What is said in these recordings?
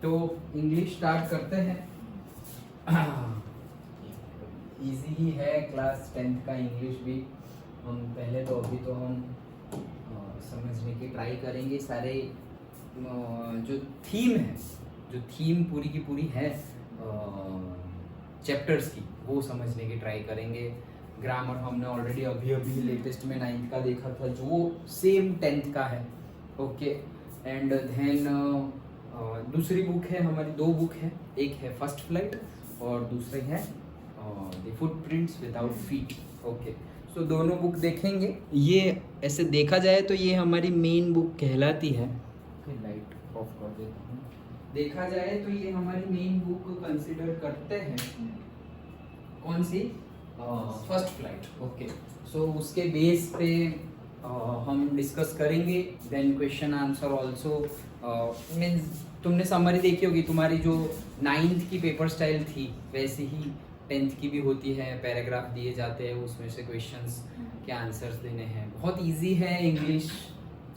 तो English start करते हैं। इजी ही है क्लास 10th का इंग्लिश भी। हम पहले तो अभी तो हम समझने की ट्राई करेंगे सारे जो थीम है, जो थीम पूरी की पूरी है चैप्टर्स की, वो समझने की ट्राई करेंगे। ग्रामर हमने ऑलरेडी अभी अभी लेटेस्ट में 9th का देखा था, जो सेम 10th का है। ओके, एंड देन दूसरी बुक है हमारी, दो बुक है, एक है फर्स्ट फ्लाइट और दूसरी है the footprints without feet. Okay, so दोनों बुक देखेंगे। ये ऐसे देखा जाए तो ये हमारी मेन बुक कहलाती है। लाइट ऑफ कर देता हूँ। देखा जाए तो ये हमारी मेन बुक कंसिडर करते हैं। कौन सी? First flight. ओके, सो उसके बेस पे हम डिस्कस करेंगे। Then question answer also. Means तुमने समरी देखी होगी, तुम्हारी जो 9th की पेपर स्टाइल थी वैसे ही 10th की भी होती है। पैराग्राफ दिए जाते हैं, उसमें से क्वेश्चंस के आंसर्स देने हैं। बहुत इजी है इंग्लिश।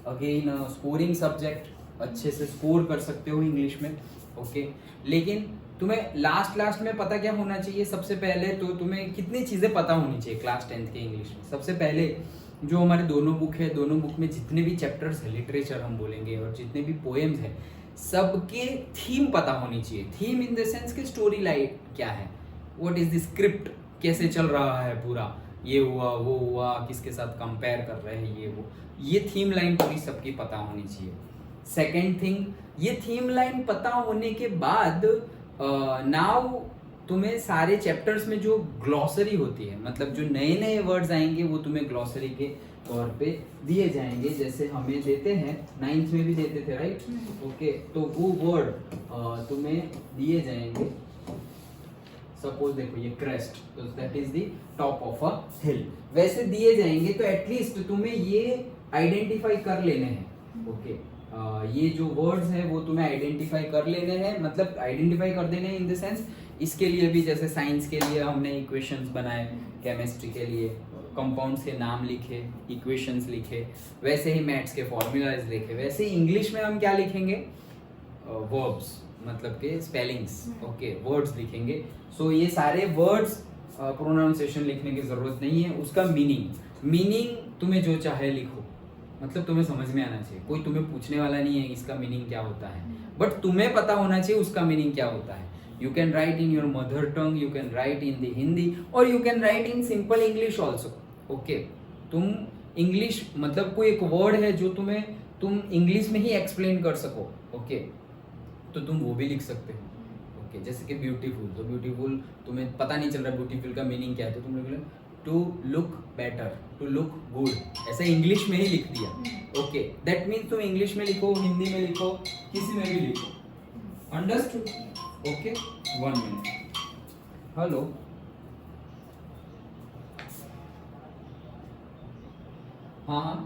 अगेन स्कोरिंग सब्जेक्ट, अच्छे से स्कोर कर सकते हो इंग्लिश में। ओके, लेकिन तुम्हें लास्ट में पता क्या होना चाहिए? सबसे पहले तो तुम्हें कितनी चीज़ें पता होनी चाहिए क्लास 10th के इंग्लिश में। सबसे पहले जो हमारे दोनों बुक है, दोनों बुक में जितने भी चैप्टर्स है, लिटरेचर हम बोलेंगे, और जितने भी पोएम्स है, सबके थीम पता होनी चाहिए। थीम इन द सेंस कि स्टोरी लाइन क्या है, व्हाट इज द स्क्रिप्ट, कैसे चल रहा है पूरा, ये हुआ वो हुआ, किसके साथ कंपेयर कर रहे हैं, ये थीम लाइन पूरी सबकी पता होनी चाहिए। सेकेंड थिंग, ये थीम लाइन पता होने के बाद नाउ तुम्हें सारे चैप्टर्स में जो ग्लॉसरी होती है, मतलब जो नए नए वर्ड्स आएंगे वो तुम्हें ग्लॉसरी के तौर पे दिए जाएंगे, जैसे हमें देते हैं 9th में भी देते थे, राइट? ओके, तो वो वर्ड तुम्हें दिए जाएंगे। सपोज देखो ये क्रेस्ट, तो that is the top of a hill, वैसे दिए जाएंगे। तो एटलीस्ट तुम्हें ये आइडेंटिफाई कर लेने हैं। ओके, ये जो वर्ड्स हैं वो तुम्हें आइडेंटिफाई कर लेने हैं, मतलब आइडेंटिफाई कर देने इन द सेंस, इसके लिए भी जैसे साइंस के लिए हमने इक्वेशंस बनाए, केमिस्ट्री के लिए कंपाउंड्स के नाम लिखे, इक्वेशंस लिखे, वैसे ही मैथ्स के फॉर्मूलाज लिखे, वैसे ही इंग्लिश में हम क्या लिखेंगे? वर्ब्स, मतलब के स्पेलिंग्स। ओके, वर्ड्स लिखेंगे। सो ये सारे वर्ड्स प्रोनाउंसिएशन लिखने की जरूरत नहीं है, उसका मीनिंग तुम्हें जो चाहे लिखो, मतलब तुम्हें समझ में आना चाहिए। कोई तुम्हें पूछने वाला नहीं है इसका मीनिंग क्या होता है, बट तुम्हें पता होना चाहिए उसका मीनिंग क्या होता है। You can write in your mother tongue, you can write in the Hindi, और you can write in simple English also. Okay, तुम इंग्लिश, मतलब कोई एक वर्ड है जो तुम इंग्लिश में ही एक्सप्लेन कर सको, ओके, तो तुम वो भी लिख सकते हो। ओके, जैसे कि ब्यूटीफुल, तो ब्यूटीफुल तुम्हें पता नहीं चल रहा ब्यूटीफुल का मीनिंग क्या है, तो तुम लिख लो to look better, to look good, ऐसे इंग्लिश में ही लिख दिया। ओके, दैट मीन्स तुम इंग्लिश में लिखो, हिंदी में लिखो, किसी में भी लिखो। अंडरस्टूड? Okay, 1 minute. हेलो, हाँ हाँ,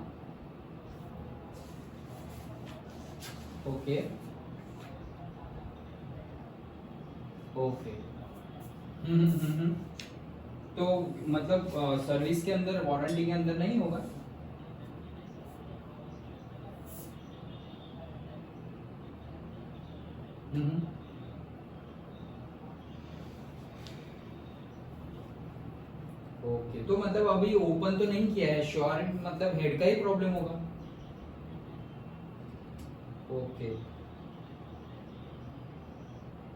ओके ओके, तो मतलब सर्विस के अंदर, वारंटी के अंदर नहीं होगा? ओके, तो मतलब अभी ओपन तो नहीं किया है, श्योर, मतलब हेड का ही प्रॉब्लम होगा। ओके,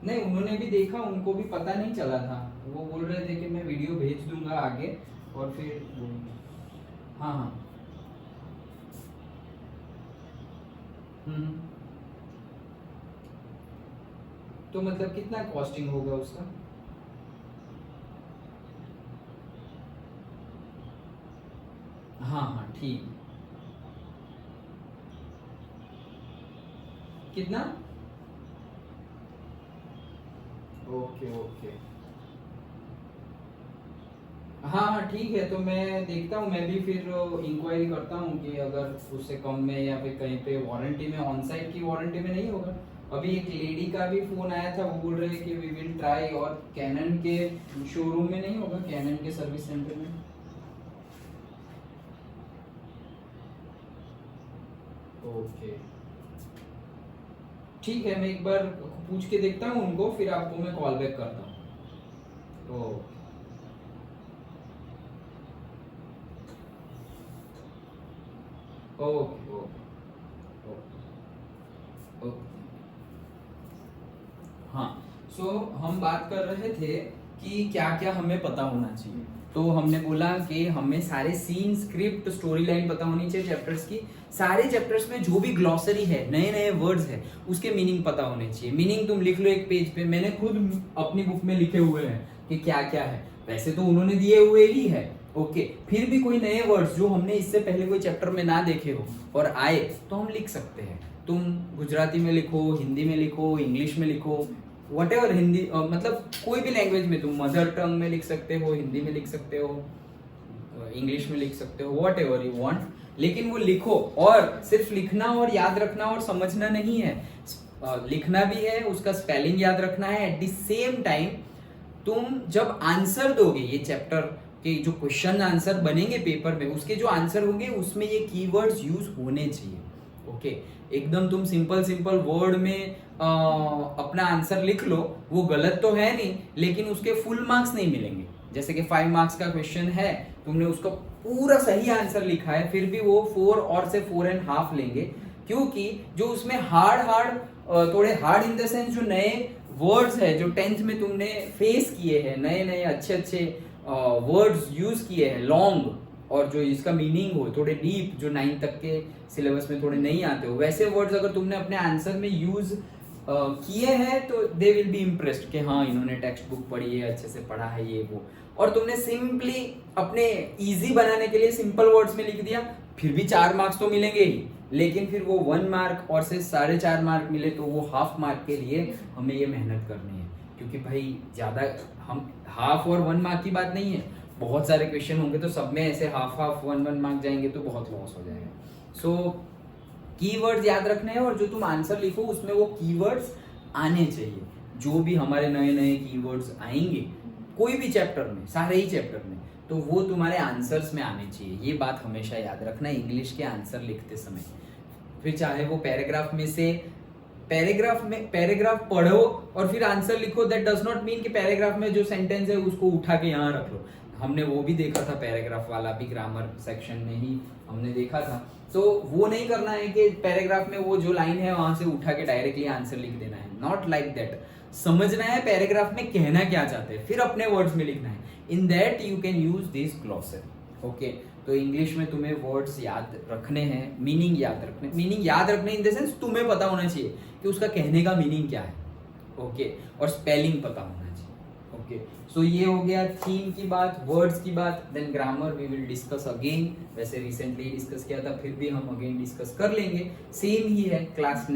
नहीं, उन्होंने भी देखा, उनको भी पता नहीं चला था, वो बोल रहे थे कि मैं वीडियो भेज दूंगा आगे और फिर। हाँ हाँ, हम्म, तो मतलब कितना कॉस्टिंग होगा उसका? हाँ हाँ, ठीक। कितना? ओके ओके, हाँ हाँ, ठीक है, तो मैं देखता हूँ, मैं भी फिर इंक्वायरी करता हूँ कि अगर उससे कम में या फिर कहीं पे वारंटी में, ऑन साइट की वारंटी में नहीं होगा। अभी एक लेडी का भी फोन आया था, वो बोल रहे हैं कि वी विल ट्राई, और कैनन के शोरूम में नहीं होगा, कैनन के सर्विस सेंटर में। ओके, ठीक है, मैं एक बार पूछ के देखता हूँ उनको, फिर आपको मैं कॉल बैक करता हूँ। तो ओके ओके ओके। हाँ, सो हम बात कर रहे थे कि क्या क्या हमें पता होना चाहिए। तो हमने बोला कि हमें सारे सीन, स्क्रिप्ट, स्टोरी लाइन पता होनी चाहिए चैप्टर्स की। सारे चैप्टर्स में जो भी ग्लॉसरी है, नए नए वर्ड्स है, उसके मीनिंग पता होने चाहिए। मीनिंग तुम लिख लो एक पेज पे, मैंने खुद अपनी बुक में लिखे हुए हैं कि क्या क्या है। वैसे तो उन्होंने दिए हुए ही है, ओके। फिर भी कोई नए वर्ड्स जो हमने इससे पहले कोई चैप्टर में ना देखे हो और आए तो हम लिख सकते हैं। तुम गुजराती में लिखो, हिंदी में लिखो, इंग्लिश में लिखो, वटेवर, हिंदी मतलब कोई भी लैंग्वेज में, तुम मदर टंग में लिख सकते हो, हिंदी में लिख सकते हो, इंग्लिश में लिख सकते हो, वट एवर यू वॉन्ट, लेकिन वो लिखो। और सिर्फ लिखना और याद रखना और समझना नहीं है, लिखना भी है, उसका स्पेलिंग याद रखना है। एट द सेम टाइम तुम जब आंसर दोगे, ये चैप्टर के जो क्वेश्चन आंसर बनेंगे पेपर में, उसके जो आंसर होंगे उसमें ये कीवर्ड्स यूज होने चाहिए, ओके। एकदम तुम सिंपल सिंपल वर्ड में अपना आंसर लिख लो, वो गलत तो है नहीं, लेकिन उसके फुल मार्क्स नहीं मिलेंगे। जैसे कि 5 मार्क्स का क्वेश्चन है, तुमने उसका पूरा सही आंसर लिखा है, फिर भी वो 4 और से 4.5 लेंगे, क्योंकि जो उसमें थोड़े हार्ड इन द सेंस जो नए वर्ड्स है, जो 10th में तुमने फेस किए हैं, नए नए अच्छे अच्छे वर्ड्स यूज किए हैं, लॉन्ग, और जो इसका मीनिंग हो थोड़े डीप, जो 9 तक के सिलेबस में थोड़े नहीं आते हो, वैसे वर्ड्स अगर तुमने अपने आंसर में यूज किए हैं तो दे विल बी इम्प्रेस्ड कि हाँ, इन्होंने टेक्स्ट बुक पढ़ी है, अच्छे से पढ़ा है ये वो। और तुमने सिंपली अपने इजी बनाने के लिए सिंपल वर्ड्स में लिख दिया, फिर भी 4 मार्क्स तो मिलेंगे ही, लेकिन फिर वो 1 मार्क और से 4.5 मार्क मिले तो वो हाफ मार्क के लिए हमें ये मेहनत करनी है। क्योंकि भाई ज़्यादा, हम हाफ और 1 मार्क की बात नहीं है, बहुत सारे क्वेश्चन होंगे तो सब में ऐसे हाफ 1 मार्क जाएंगे तो बहुत लॉस हो जाएगा। सो कीवर्ड्स याद रखने हैं, और जो तुम आंसर लिखो उसमें वो कीवर्ड्स आने चाहिए। जो भी हमारे नए नए कीवर्ड्स आएंगे कोई भी चैप्टर में, सारे ही चैप्टर में, तो वो तुम्हारे आंसर्स में आने चाहिए। ये बात हमेशा याद रखना इंग्लिश के आंसर लिखते समय। फिर चाहे वो पैराग्राफ में से पैराग्राफ पढ़ो और फिर आंसर लिखो, दैट डज नॉट मीन कि पैराग्राफ में जो सेंटेंस है उसको उठा के यहाँ रख लो। हमने वो भी देखा था, पैराग्राफ वाला भी ग्रामर सेक्शन में ही हमने देखा था। तो वो नहीं करना है कि पैराग्राफ में वो जो लाइन है वहां से उठा के डायरेक्टली आंसर लिख देना है, नॉट लाइक दैट। समझना है पैराग्राफ में कहना क्या चाहते हैं, फिर अपने वर्ड्स में लिखना है। In that you can use this glossary, okay. तो इंग्लिश में तुम्हें वर्ड्स याद रखने हैं, मीनिंग याद रखने इन द सेंस तुम्हें पता होना चाहिए कि उसका कहने का मीनिंग क्या है, ओके। और स्पेलिंग पता होना चाहिए, ओके। सो ये हो गया थीम की बात, वर्ड्स की बात। Then grammar we will discuss again, वैसे रिसेंटली डिस्कस किया था, फिर भी हम अगेन डिस्कस कर लेंगे। सेम ही है, क्लास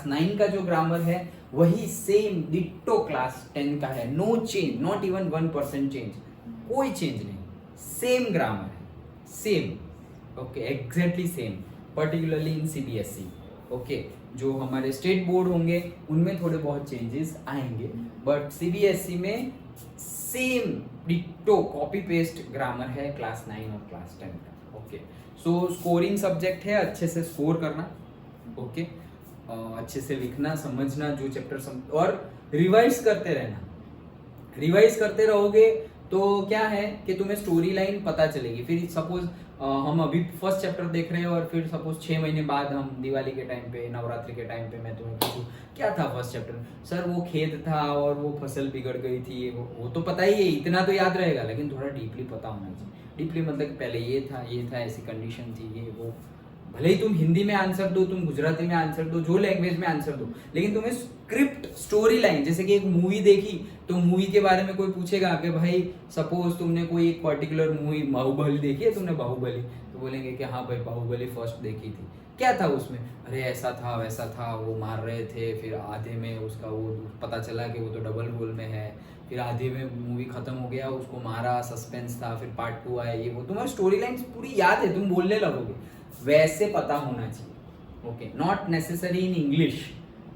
9 का जो ग्रामर है वही सेम डिट्टो क्लास 10 का है। No change, not even 1% change, कोई चेंज नहीं, सेम ग्रामर है, same, okay, exactly same. Particularly in CBSE, okay. जो हमारे स्टेट बोर्ड होंगे उनमें थोड़े बहुत चेंजेस आएंगे, बट CBSE में same ditto copy paste grammar है क्लास 9 और क्लास 10 का, ओके। सो स्कोरिंग सब्जेक्ट है, अच्छे से स्कोर करना, ओके। अच्छे से लिखना, समझना जो चैप्टर और रिवाइज करते रहना। रिवाइज करते रहोगे तो क्या है कि तुम्हें स्टोरी लाइन पता चलेगी। फिर सपोज हम अभी फर्स्ट चैप्टर देख रहे हैं और फिर सपोज 6 महीने बाद हम दिवाली के टाइम पे, नवरात्रि के टाइम पे मैं तुम्हें पूछूं क्या था फर्स्ट चैप्टर, सर वो खेत था और वो फसल बिगड़ गई थी, वो तो पता ही है, इतना तो याद रहेगा, लेकिन थोड़ा डीपली पता होना चाहिए। डीपली मतलब पहले ये था, ऐसी कंडीशन थी, ये वो। भले ही तुम हिंदी में आंसर दो, तुम गुजराती में आंसर दो, जो लैंग्वेज में आंसर दो, लेकिन तुम्हें स्क्रिप्ट, स्टोरी लाइन, जैसे कि एक मूवी देखी तो मूवी के बारे में कोई पूछेगा कि भाई सपोज तुमने कोई एक पर्टिकुलर मूवी बाहुबली देखी है, तुमने बाहुबली, तो बोलेंगे कि हाँ भाई बाहुबली फर्स्ट देखी थी, क्या था उसमें, अरे ऐसा था वैसा था, वो मार रहे थे, फिर आधे में उसका वो पता चला कि वो तो डबल रोल में है, फिर आधे में मूवी खत्म हो गया, उसको मारा, सस्पेंस था, फिर पार्ट 2 आया, ये वो। तुम्हारी स्टोरी लाइन पूरी याद है, तुम बोलने लगोगे, वैसे पता होना चाहिए, okay. Not necessary in English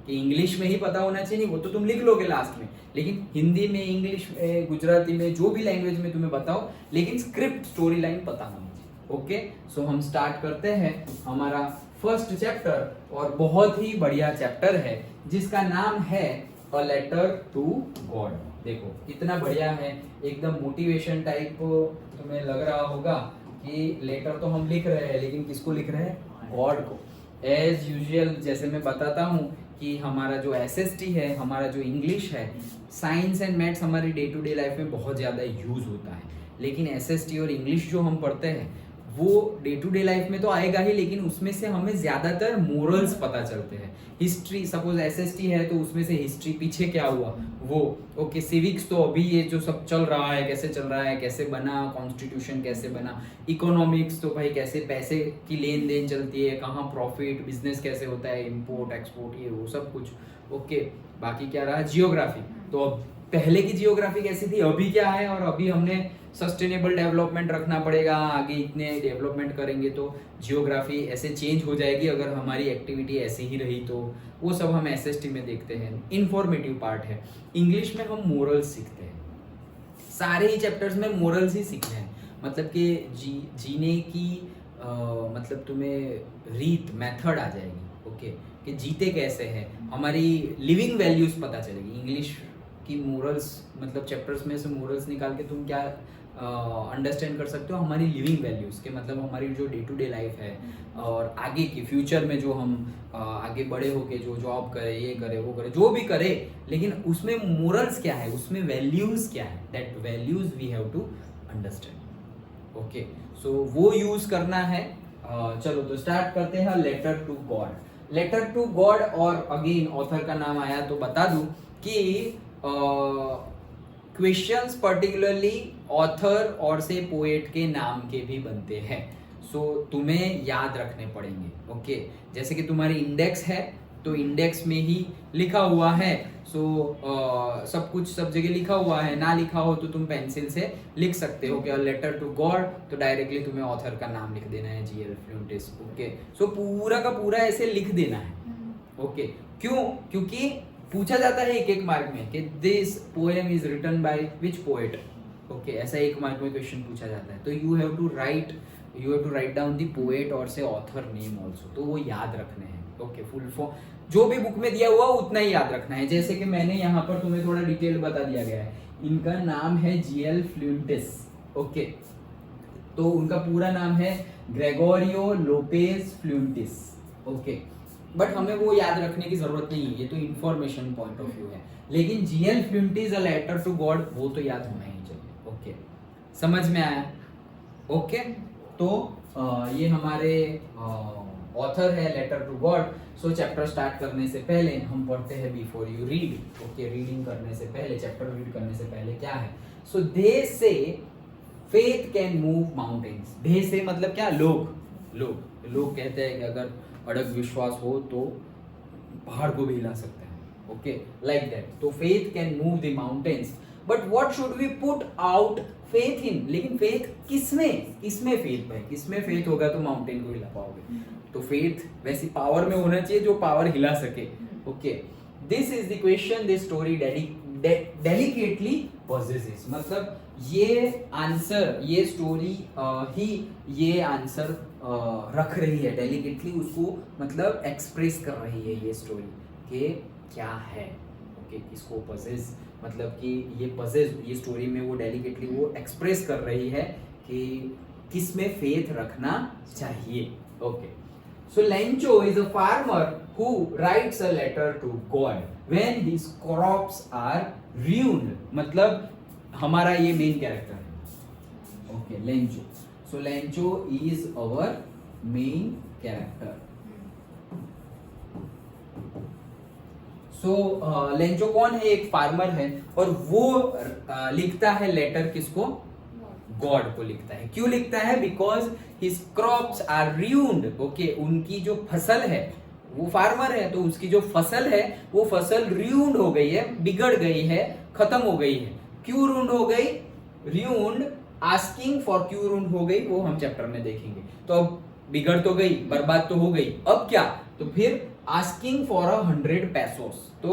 कि इंग्लिश में ही पता होना चाहिए, नहीं, वो तो तुम लिख लोगे लास्ट में, लेकिन हिंदी में, इंग्लिश में, गुजराती में, जो भी लैंग्वेज में तुम्हें बताओ, लेकिन स्क्रिप्ट, स्टोरी लाइन पता होनी चाहिए, ओके। सो हम स्टार्ट करते हैं हमारा फर्स्ट चैप्टर और बहुत ही बढ़िया चैप्टर है जिसका नाम है अ लेटर टू गॉड। देखो कितना बढ़िया है, एकदम मोटिवेशन टाइप तुम्हें लग रहा होगा कि लेटर तो हम लिख रहे हैं लेकिन किसको लिख रहे हैं? गॉड को। एज यूजुअल जैसे मैं बताता हूँ कि हमारा जो एसएसटी है, हमारा जो इंग्लिश है, साइंस एंड मैथ्स हमारी डे टू डे लाइफ में बहुत ज़्यादा यूज होता है, लेकिन एसएसटी और इंग्लिश जो हम पढ़ते हैं वो डे टू डे लाइफ में तो आएगा ही, लेकिन उसमें से हमें ज़्यादातर मोरल्स पता चलते हैं। हिस्ट्री सपोज एसएसटी है तो उसमें से हिस्ट्री पीछे क्या हुआ वो, ओके। सिविक्स तो अभी ये जो सब चल रहा है, कैसे चल रहा है, कैसे बना कॉन्स्टिट्यूशन, कैसे बना। इकोनॉमिक्स तो भाई कैसे पैसे की लेन देन चलती है, कहाँ प्रॉफिट, बिजनेस कैसे होता है, इम्पोर्ट एक्सपोर्ट, ये वो सब कुछ, ओके। बाकी क्या रहा? जियोग्राफी। तो अब पहले की जियोग्राफी कैसी थी, अभी क्या है, और अभी हमने सस्टेनेबल डेवलपमेंट रखना पड़ेगा, आगे इतने डेवलपमेंट करेंगे तो जियोग्राफी ऐसे चेंज हो जाएगी अगर हमारी एक्टिविटी ऐसी ही रही तो। वो सब हम एसएसटी में देखते हैं, इंफॉर्मेटिव पार्ट है। इंग्लिश में हम मोरल्स सीखते हैं, सारे ही चैप्टर्स में मोरल्स ही सीखते हैं, मतलब कि जीने की मतलब तुम्हें रीत, मेथड आ जाएगी, ओके, कि जीते कैसे हैं, हमारी लिविंग वैल्यूज पता चलेगी। इंग्लिश की मोरल्स मतलब चैप्टर्स में से मोरल्स निकाल के तुम क्या अंडरस्टैंड कर सकते हो? हमारी लिविंग वैल्यूज के मतलब हमारी जो डे टू डे लाइफ है और आगे की फ्यूचर में जो हम आगे बड़े होके जो जॉब करे, ये करे, वो करे, जो भी करे, लेकिन उसमें मोरल्स क्या है, उसमें वैल्यूज क्या है, that values we have to understand, okay. So वो यूज करना है। चलो तो स्टार्ट करते हैं letter to God. Letter to God, और अगेन ऑथर का नाम आया तो बता दूं कि क्वेश्चंस पर्टिकुलरली ऑथर और से पोएट के नाम के भी बनते हैं, सो तुम्हें याद रखने पड़ेंगे, ओके। जैसे कि तुम्हारी इंडेक्स है तो इंडेक्स में ही लिखा हुआ है, सो सब कुछ सब जगह लिखा हुआ है, ना लिखा हो तो तुम पेंसिल से लिख सकते हो कि लेटर टू गॉड, तो डायरेक्टली तुम्हें ऑथर का नाम लिख देना है, जीएल फ्लुएंटिस, ओके। सो पूरा का पूरा ऐसे लिख देना है, ओके। क्यों? क्योंकि पूछा जाता है एक एक मार्क में कि this poem is written by which poet, okay, ऐसा एक मार्क में क्वेश्चन पूछा जाता है, तो you have to write down the poet और से ऑथर नेम आल्सो, तो वो याद रखने हैं, ओके। फुल फॉर्म जो भी बुक में दिया हुआ उतना ही याद रखना है। जैसे कि मैंने यहाँ पर तुम्हें थोड़ा डिटेल बता दिया गया है, इनका नाम है जीएल फ्लुएंटिस, ओके, तो उनका पूरा नाम है ग्रेगोरियो लोपेज फ्लुएंटिस, ओके। बट हमें वो याद रखने की जरूरत नहीं है, ये तो इंफॉर्मेशन पॉइंट ऑफ व्यू है, लेकिन G L Fuentes is a letter to God वो तो याद होना ही चाहिए, ओके। समझ में आया? ओके, तो ये हमारे ऑथर है letter to God. So chapter start करने से पहले हम पढ़ते हैं before you read, okay. Reading करने से पहले, चैप्टर रीड करने से पहले क्या है? सो दे से फेथ कैन मूव माउंटेन्स। दे से मतलब क्या? लोग कहते हैं कि अगर अड़ग विश्वास हो तो पहाड़ को भी हिला सकते हैं, ओके, लाइक दैट। तो faith can move the mountains, but what should we put out faith in? लेकिन फेथ किसमें फेथ है? किसमें फेथ होगा तो माउंटेन को हिला पाओगे? तो फेथ वैसी पावर में होना चाहिए जो पावर हिला सके, okay. This is the question this story delicately possesses, मतलब ये आंसर, ये स्टोरी ही ये आंसर रख रही है, डेलिकेटली उसको मतलब एक्सप्रेस कर रही है ये स्टोरी कि क्या है, ओके, किसको possess, मतलब कि ये possess, ये स्टोरी में वो डेलिकेटली वो एक्सप्रेस कर रही है कि किसमें फेथ रखना चाहिए, okay. So Lencho is a farmer who writes a letter to God when his crops are ruined, मतलब हमारा ये मेन कैरेक्टर है, okay, Lencho. So Lencho is our main character. So Lencho कौन है? एक फार्मर है और वो लिखता है लेटर किसको? गॉड को लिखता है। क्यों लिखता है? Because his crops are ruined, okay. उनकी जो फसल है, वो फार्मर है तो उसकी जो फसल है वो फसल ruined हो गई है, बिगड़ गई है, खत्म हो गई है। क्यों ruined हो गई? ruined, आस्किंग फॉर क्यों ruined हो गई वो हम चैप्टर में देखेंगे। तो अब बिगड़ तो गई, बर्बाद तो हो गई, अब क्या? तो फिर आस्किंग फॉर 100 pesos, तो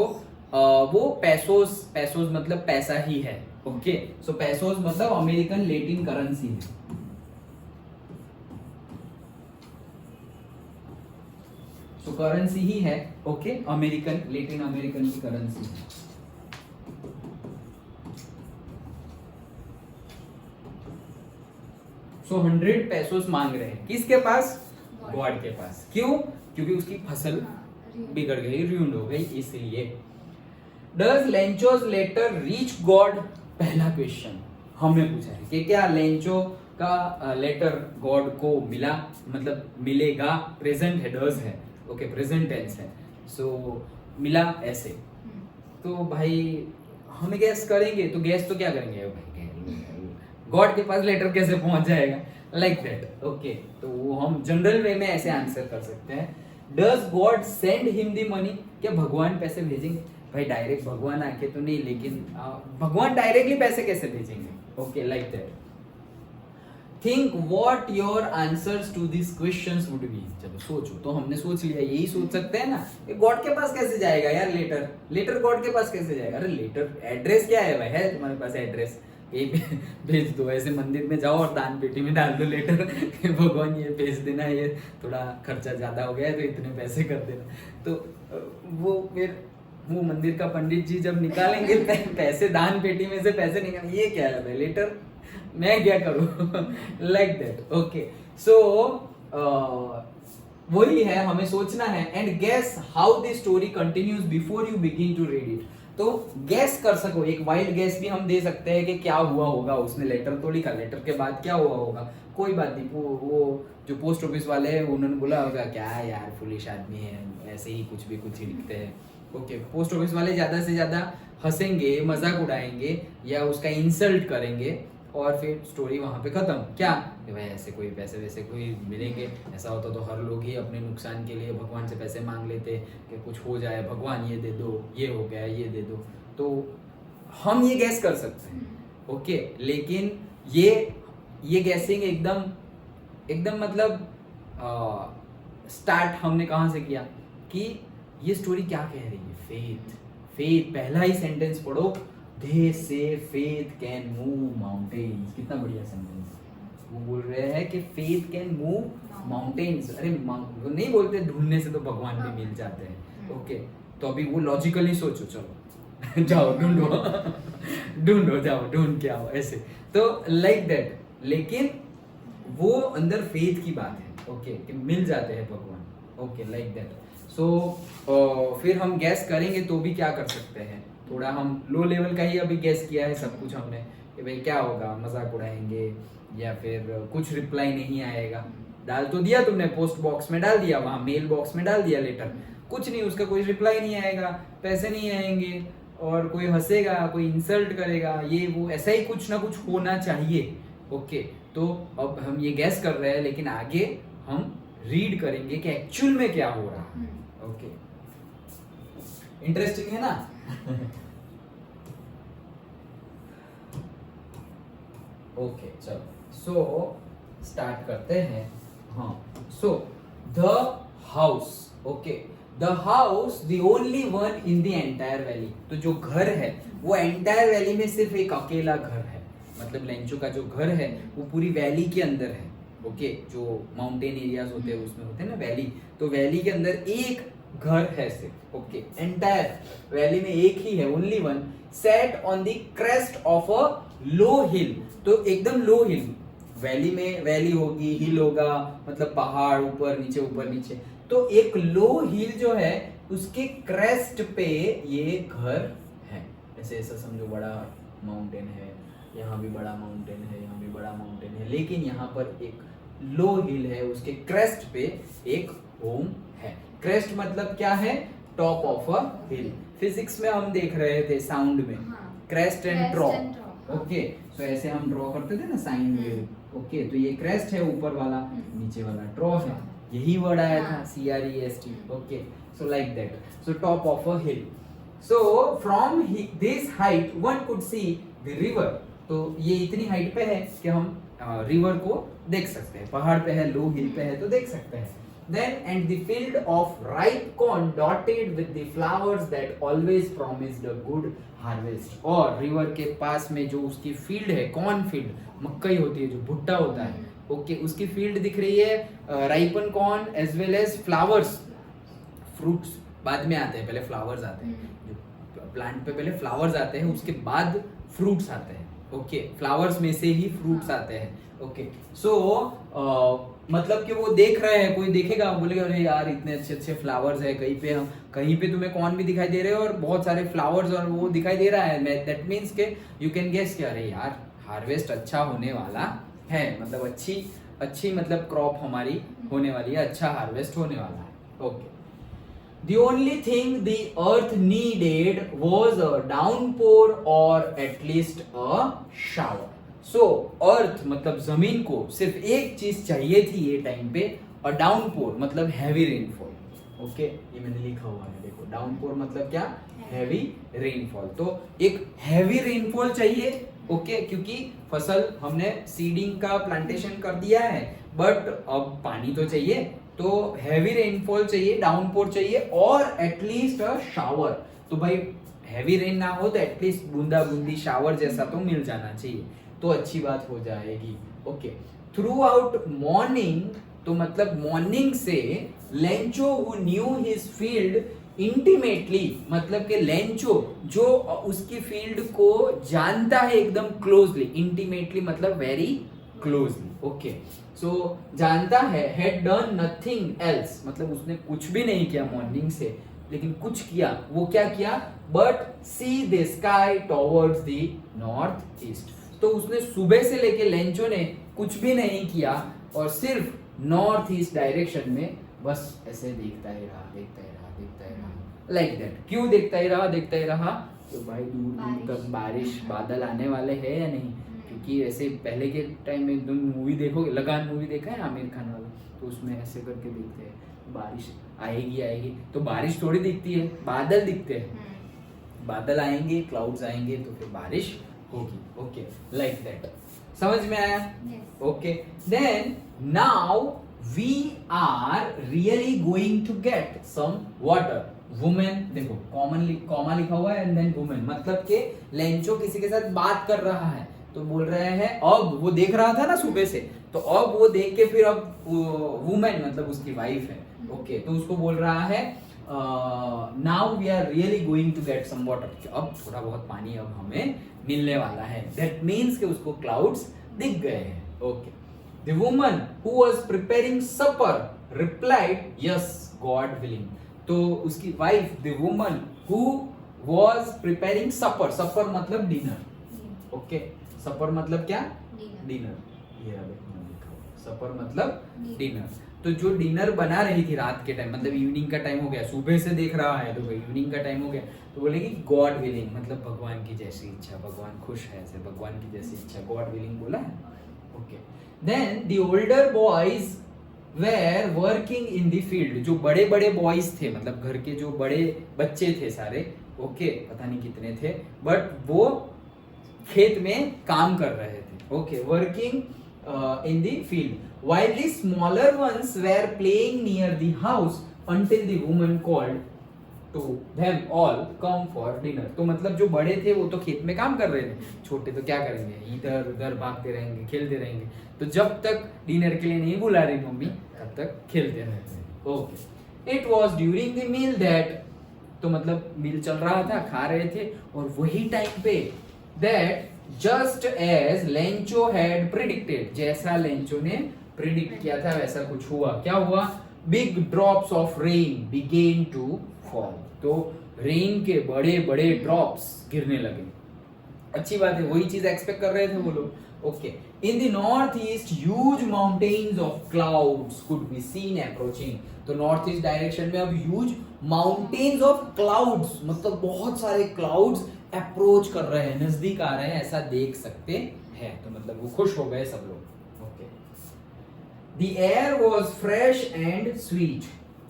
वो पैसोस मतलब पैसा ही है, ओके। सो पैसोस मतलब अमेरिकन लेटिन करेंसी है। तो करेंसी ही है, ओके, अमेरिकन, लैटिन अमेरिकन की करेंसी है। सो 100 पेसोस मांग रहे हैं, किसके पास? गॉड के पास। क्यों? क्योंकि उसकी फसल बिगड़ गई, ruined हो गई, इसलिए। Does Lencho's letter reach God? पहला क्वेश्चन हमें पूछा है कि क्या लेंचो का लेटर गॉड को मिला, मतलब मिलेगा, प्रेजेंट है, डज है, ओके, प्रेजेंट टेंस है, सो मिला ऐसे। तो भाई हम गैस करेंगे, तो गैस तो क्या करेंगे भाई, गॉड के पास लेटर कैसे पहुंच जाएगा, लाइक दैट, ओके। तो वो हम जनरल वे में ऐसे आंसर कर सकते हैं। Does God send him the money? क्या भगवान पैसे भेजेंगे? भाई डायरेक्ट भगवान आके तो नहीं, लेकिन भगवान डायरेक्टली पैसे कैसे भेजेंगे, okay, like that. Think what your answers to this questions would be. चलो सोचो, तो हमने सोच लिया, यही सोच सकते हैं ना, कि गॉड के पास कैसे जाएगा यार लेटर, लेटर गॉड के पास कैसे जाएगा? अरे लेटर एड्रेस क्या है भाई, है तुम्हारे पास एड्रेस, ये भेज दो, ऐसे मंदिर में जाओ और दान पेटी में डाल दो लेटर, भगवान ये भेज देना, ये थोड़ा खर्चा ज्यादा हो गया है तो इतने पैसे कर देना। तो वो फिर वो मंदिर का पंडित जी जब निकालेंगे पैसे, दान पेटी में से पैसे निकालेंगे, ये क्या है भाई लेटर, मैं क्या करूं, लाइक दैट, ओके। सो वही है, हमें सोचना है। And guess how the story continues before you begin to read it. तो गैस कर सको, एक वाइल्ड गैस भी हम दे सकते हैं कि क्या हुआ होगा, उसने लेटर तो लिखा, लेटर के बाद क्या हुआ होगा, कोई बात नहीं। वो जो पोस्ट ऑफिस वाले हैं उन्होंने बोला होगा क्या यार फुलिश आदमी है, ऐसे ही कुछ भी कुछ ही लिखते हैं, ओके। पोस्ट ऑफिस वाले ज्यादा से ज्यादा हंसेंगे, मजाक उड़ाएंगे या उसका इंसल्ट करेंगे और फिर स्टोरी वहां पे खत्म। क्या कि भाई ऐसे कोई पैसे वैसे कोई मिलेंगे, ऐसा होता तो हर लोग ही अपने नुकसान के लिए भगवान से पैसे मांग लेते कि कुछ हो जाए, भगवान ये दे दो, ये हो गया, ये दे दो। तो हम ये गैस कर सकते हैं, ओके। लेकिन ये गैसिंग एकदम मतलब स्टार्ट हमने कहाँ से किया कि ये स्टोरी क्या कह रही है, फेथ। पहला ही सेंटेंस पढ़ो, They say faith can move mountains। कितना बढ़िया सेंटेंस। वो बोल रहे हैं कि faith can move mountains। अरे वो नहीं बोलते ढूंढने से तो भगवान भी मिल जाते हैं, ओके। तो अभी वो लॉजिकली सोचो, चलो जाओ ढूंढो जाओ, ढूंढ के आओ, ऐसे। तो लाइक दैट, लेकिन वो अंदर फेथ की बात है, ओके, कि मिल जाते हैं भगवान, ओके, लाइक दैट। सो फिर हम गैस करेंगे तो भी क्या कर सकते हैं, थोड़ा हम लो लेवल का ही अभी गैस किया है सब कुछ हमने, कि भाई क्या होगा, मजाक उड़ाएंगे या फिर कुछ रिप्लाई नहीं आएगा। डाल तो दिया तुमने, पोस्ट बॉक्स में डाल दिया, वहां मेल बॉक्स में डाल दिया लेटर, कुछ नहीं, उसका कोई रिप्लाई नहीं आएगा, पैसे नहीं आएंगे और कोई हंसेगा, कोई इंसल्ट करेगा, ये वो ऐसा ही कुछ ना कुछ होना चाहिए, ओके। तो अब हम ये गैस कर रहे हैं, लेकिन आगे हम रीड करेंगे कि एक्चुअल में क्या हो रहा है, ओके। इंटरेस्टिंग है ना? ओके चलो, सो स्टार्ट करते हैं। हाँ, so the house, okay, the house the only one in the entire valley. तो जो घर है वो एंटायर वैली में सिर्फ एक अकेला घर है, मतलब लेंचो का जो घर है वो पूरी वैली के अंदर है, ओके। जो माउंटेन एरियाज होते हैं उसमें होते हैं ना वैली, तो वैली के अंदर एक घर है सिर्फ, ओके। एंटायर वैली में एक ही है, only one, set on the crest of a low hill. तो एकदम लो हिल, वैली में वैली होगी, हिल होगा, मतलब पहाड़, ऊपर नीचे। तो एक लो हिल जो है उसके क्रेस्ट पे ये घर है। ऐसा समझो, बड़ा माउंटेन है, यहाँ भी बड़ा माउंटेन है, यहाँ भी बड़ा माउंटेन है, लेकिन यहाँ पर एक लो हिल है, उसके क्रेस्ट पे एक होम है। क्रेस्ट मतलब क्या है, top of a hill. Physics में हम देख रहे थे साउंड में, क्रेस्ट एंड ड्रॉप, ओके। सो ऐसे हम ड्रॉ करते थे ना साइन वेव, ओके। तो ये क्रेस्ट है ऊपर वाला, नीचे वाला ड्रॉप है, यही वर्ड आया था, CREST, okay. So like that, so top of a hill. So from this height one could see the river. तो ये इतनी हाइट पे है कि हम रिवर को देख सकते हैं, पहाड़ पे है, लो हिल पे है तो देख सकते हैं। Then and the field of ripe corn dotted with the flowers that always promised a good harvest। और रिवर के पास में जो उसकी फील्ड है, कॉर्न फील्ड, मक्कई होती है, जो भुट्टा होता है, ओके, उसकी फील्ड दिख रही है, ripen corn as well as flowers, fruits बाद में आते हैं, पहले फ्लावर्स आते हैं। जो प्लांट पे पहले फ्लावर्स आते हैं, उसके बाद फ्रूट्स आते हैं। ओके, फ्लावर्स में से ही फ्रूट्स आते हैं। ओके, सो मतलब कि वो देख रहे हैं, कोई देखेगा बोलेगा अरे यार इतने अच्छे अच्छे फ्लावर्स है, कहीं पे तुम्हें कौन भी दिखाई दे रहे हो और बहुत सारे फ्लावर्स और वो दिखाई दे रहा है, दैट मीन्स के यू कैन गेस कि अरे यार हार्वेस्ट अच्छा होने वाला है, मतलब अच्छी मतलब क्रॉप हमारी होने वाली है, अच्छा हार्वेस्ट होने वाला है। Okay, the only thing the earth needed was a downpour or at least a shower. So earth मतलब जमीन को सिर्फ एक चीज चाहिए थी ये टाइम पे, और डाउनपोर मतलब हैवी रेनफॉल। ओके, ये मैंने लिखा हुआ है, देखो डाउनपोर मतलब क्या, हैवी रेनफॉल। तो एक हैवी रेनफॉल चाहिए। ओके, क्योंकि फसल हमने सीडिंग का प्लांटेशन कर दिया है, बट अब पानी तो चाहिए, तो हैवी रेनफॉल चाहिए, डाउनपोर चाहिए, और एटलीस्ट अ शावर। तो भाई हैवी रेन ना हो तो एटलीस्ट बूंदा बूंदी शावर जैसा तो मिल जाना चाहिए, तो अच्छी बात हो जाएगी। ओके, थ्रू आउट मॉर्निंग, तो मतलब मॉर्निंग से Lencho who knew his field intimately, मतलब कि लेंचो जो उसकी फील्ड को जानता है एकदम क्लोजली, इंटीमेटली मतलब वेरी क्लोजली। ओके, सो जानता है, हैड डन नथिंग एल्स, मतलब उसने कुछ भी नहीं किया मॉर्निंग से, लेकिन कुछ किया। वो क्या किया, but see the sky towards the north east. तो उसने सुबह से लेके लेंचो ने कुछ भी नहीं किया और सिर्फ नॉर्थ ईस्ट डायरेक्शन में बस ऐसे देखता ही रहा लाइक दैट। क्यों देखता ही रहा, तो भाई दूर दूर तक बारिश बादल आने वाले हैं या नहीं, क्योंकि ऐसे पहले के टाइम में तुम मूवी देखोगे, लगान मूवी देखा है आमिर खान वाला, तो उसमें ऐसे करके देखते हैं बारिश आएगी, तो बारिश थोड़ी दिखती है, बादल दिखते हैं, बादल आएंगे, क्लाउड्स आएंगे, तो फिर बारिश होगी। ओके, लाइक दैट, समझ में आया? Okay, then now we are really going to get some water. Women, देखो कॉमा लिखा हुआ है एंड देन वुमेन, मतलब के लेंचो किसी के साथ बात कर रहा है, तो बोल रहे हैं अब वो देख रहा था ना सुबह से, तो अब वो देख के फिर अब वुमेन मतलब उसकी वाइफ है। ओके, तो उसको बोल रहा है now we are really going to get some water, अब थोड़ा बहुत पानी अब हमें मिलने वाला है। दैट मीन्स कि उसको क्लाउड्स दिख गए हैं। Okay, the woman who was preparing supper replied yes God willing. तो उसकी wife, the woman who was preparing supper, supper मतलब डिनर। ओके, सपर मतलब क्या, डिनर। ये सपर मतलब डिनर। तो जो डिनर बना रही थी रात के टाइम, मतलब इवनिंग का टाइम हो गया, सुबह से देख रहा है तो इवनिंग का टाइम हो गया, तो बोलेगी गॉड विलिंग, मतलब भगवान की जैसी इच्छा, भगवान खुश है ऐसे, भगवान की जैसी इच्छा, गॉड विलिंग बोला है। Okay, then the older boys were working in the field, जो बड़े बड़े बॉयज थे, मतलब घर के जो बड़े बच्चे थे सारे, ओके, पता नहीं कितने थे, बट वो खेत में काम कर रहे थे। Okay, working in the field, while the smaller ones were playing near the house until the woman called to them all come for dinner। तो मतलब जो बड़े थे वो तो खेत में काम कर रहे थे, छोटे तो क्या करेंगे, इधर उधर भागते रहेंगे, खेलते रहेंगे, तो जब तक डिनर के लिए नहीं बुला रही मम्मी तब तक खेलते रहते। Okay, it was during the meal that, तो मतलब मील चल रहा था, खा रहे थे, और वही टाइम पे that just as Lencho had predicted, जैसा लेंचो ने प्रिडिक्ट किया था वैसा कुछ हुआ। क्या हुआ, big drops of rain began to fall, तो रेन के बड़े बड़े ड्रॉप्स गिरने लगे। अच्छी बात है, वही चीज एक्सपेक्ट कर रहे थे वो लोग। Okay, in the north east huge mountains of clouds could be seen approaching, तो नॉर्थ ईस्ट डायरेक्शन में अब ह्यूज माउंटेन्स ऑफ क्लाउड्स, मतलब बहुत सारे क्लाउड्स अप्रोच कर रहे हैं, नजदीक आ रहे हैं, ऐसा देख सकते हैं। तो मतलब वो खुश हो गए सब लोग। Okay, the air was fresh and sweet,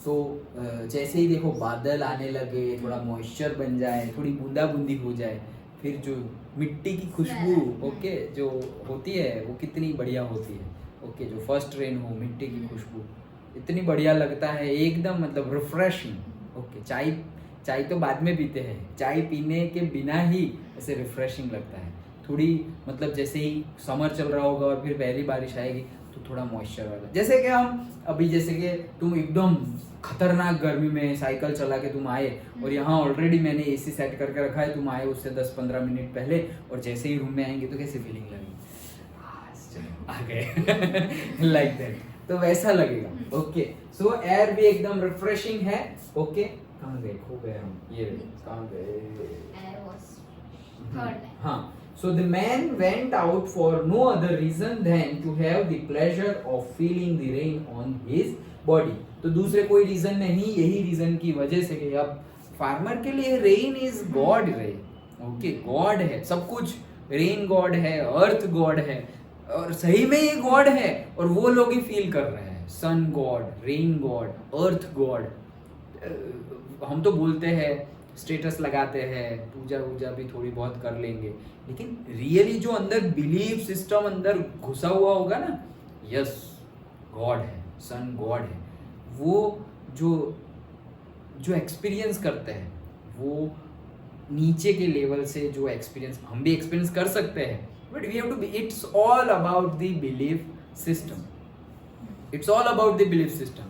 तो जैसे ही देखो बादल आने लगे, थोड़ा मॉइस्चर बन जाए, थोड़ी बूंदा बूंदी हो जाए, फिर जो मिट्टी की खुशबू, ओके, जो होती है वो कितनी बढ़िया होती है। ओके, जो फर्स्ट रेन हो, मिट्टी की खुशबू इतनी बढ़िया लगता है, एकदम मतलब रिफ्रेशिंग। ओके, चाय तो बाद में पीते हैं, चाय पीने के बिना ही ऐसे रिफ्रेशिंग लगता है। थोड़ी मतलब जैसे ही समर चल रहा होगा और फिर पहली बारिश आएगी तो तो थोड़ा मॉइस्चर वाला, जैसे कि हम अभी जैसे कि तुम एकदम खतरनाक गर्मी में साइकिल चला के तुम आए और यहाँ ऑलरेडी मैंने एसी सेट करके रखा है, तुम आए उससे 10-15 मिनट पहले और जैसे ही रूम में आएंगे तो कैसे फीलिंग लगेगी, चलो आ गए लाइक दैट, तो वैसा लगेगा। ओके, सो एयर भी एकदम रिफ्रेशिंग है। ओके, कहाँ गए, खो गए हम, ये कहाँ गए, हाँ। So the man went out for no other reason than to have the pleasure of feeling the rain on his body. तो दूसरे कोई रीजन नहीं, यही रीजन की वजह से कि अब फार्मर के लिए रेन इज गॉड रे, ओके, गॉड है सब कुछ, रेन गॉड है, अर्थ गॉड है, और सही में ये गॉड है और वो लोग ही फील कर रहे हैं, सन गॉड, रेन गॉड, अर्थ गॉड। हम तो बोलते हैं, स्टेटस लगाते हैं, पूजा वूजा भी थोड़ी बहुत कर लेंगे, लेकिन रियली जो अंदर बिलीफ सिस्टम अंदर घुसा हुआ होगा ना, यस गॉड है, सन गॉड है, वो जो एक्सपीरियंस करते हैं वो नीचे के लेवल से जो एक्सपीरियंस हम भी एक्सपीरियंस कर सकते हैं, but we have to be, it's all about the belief system, it's all about the belief system.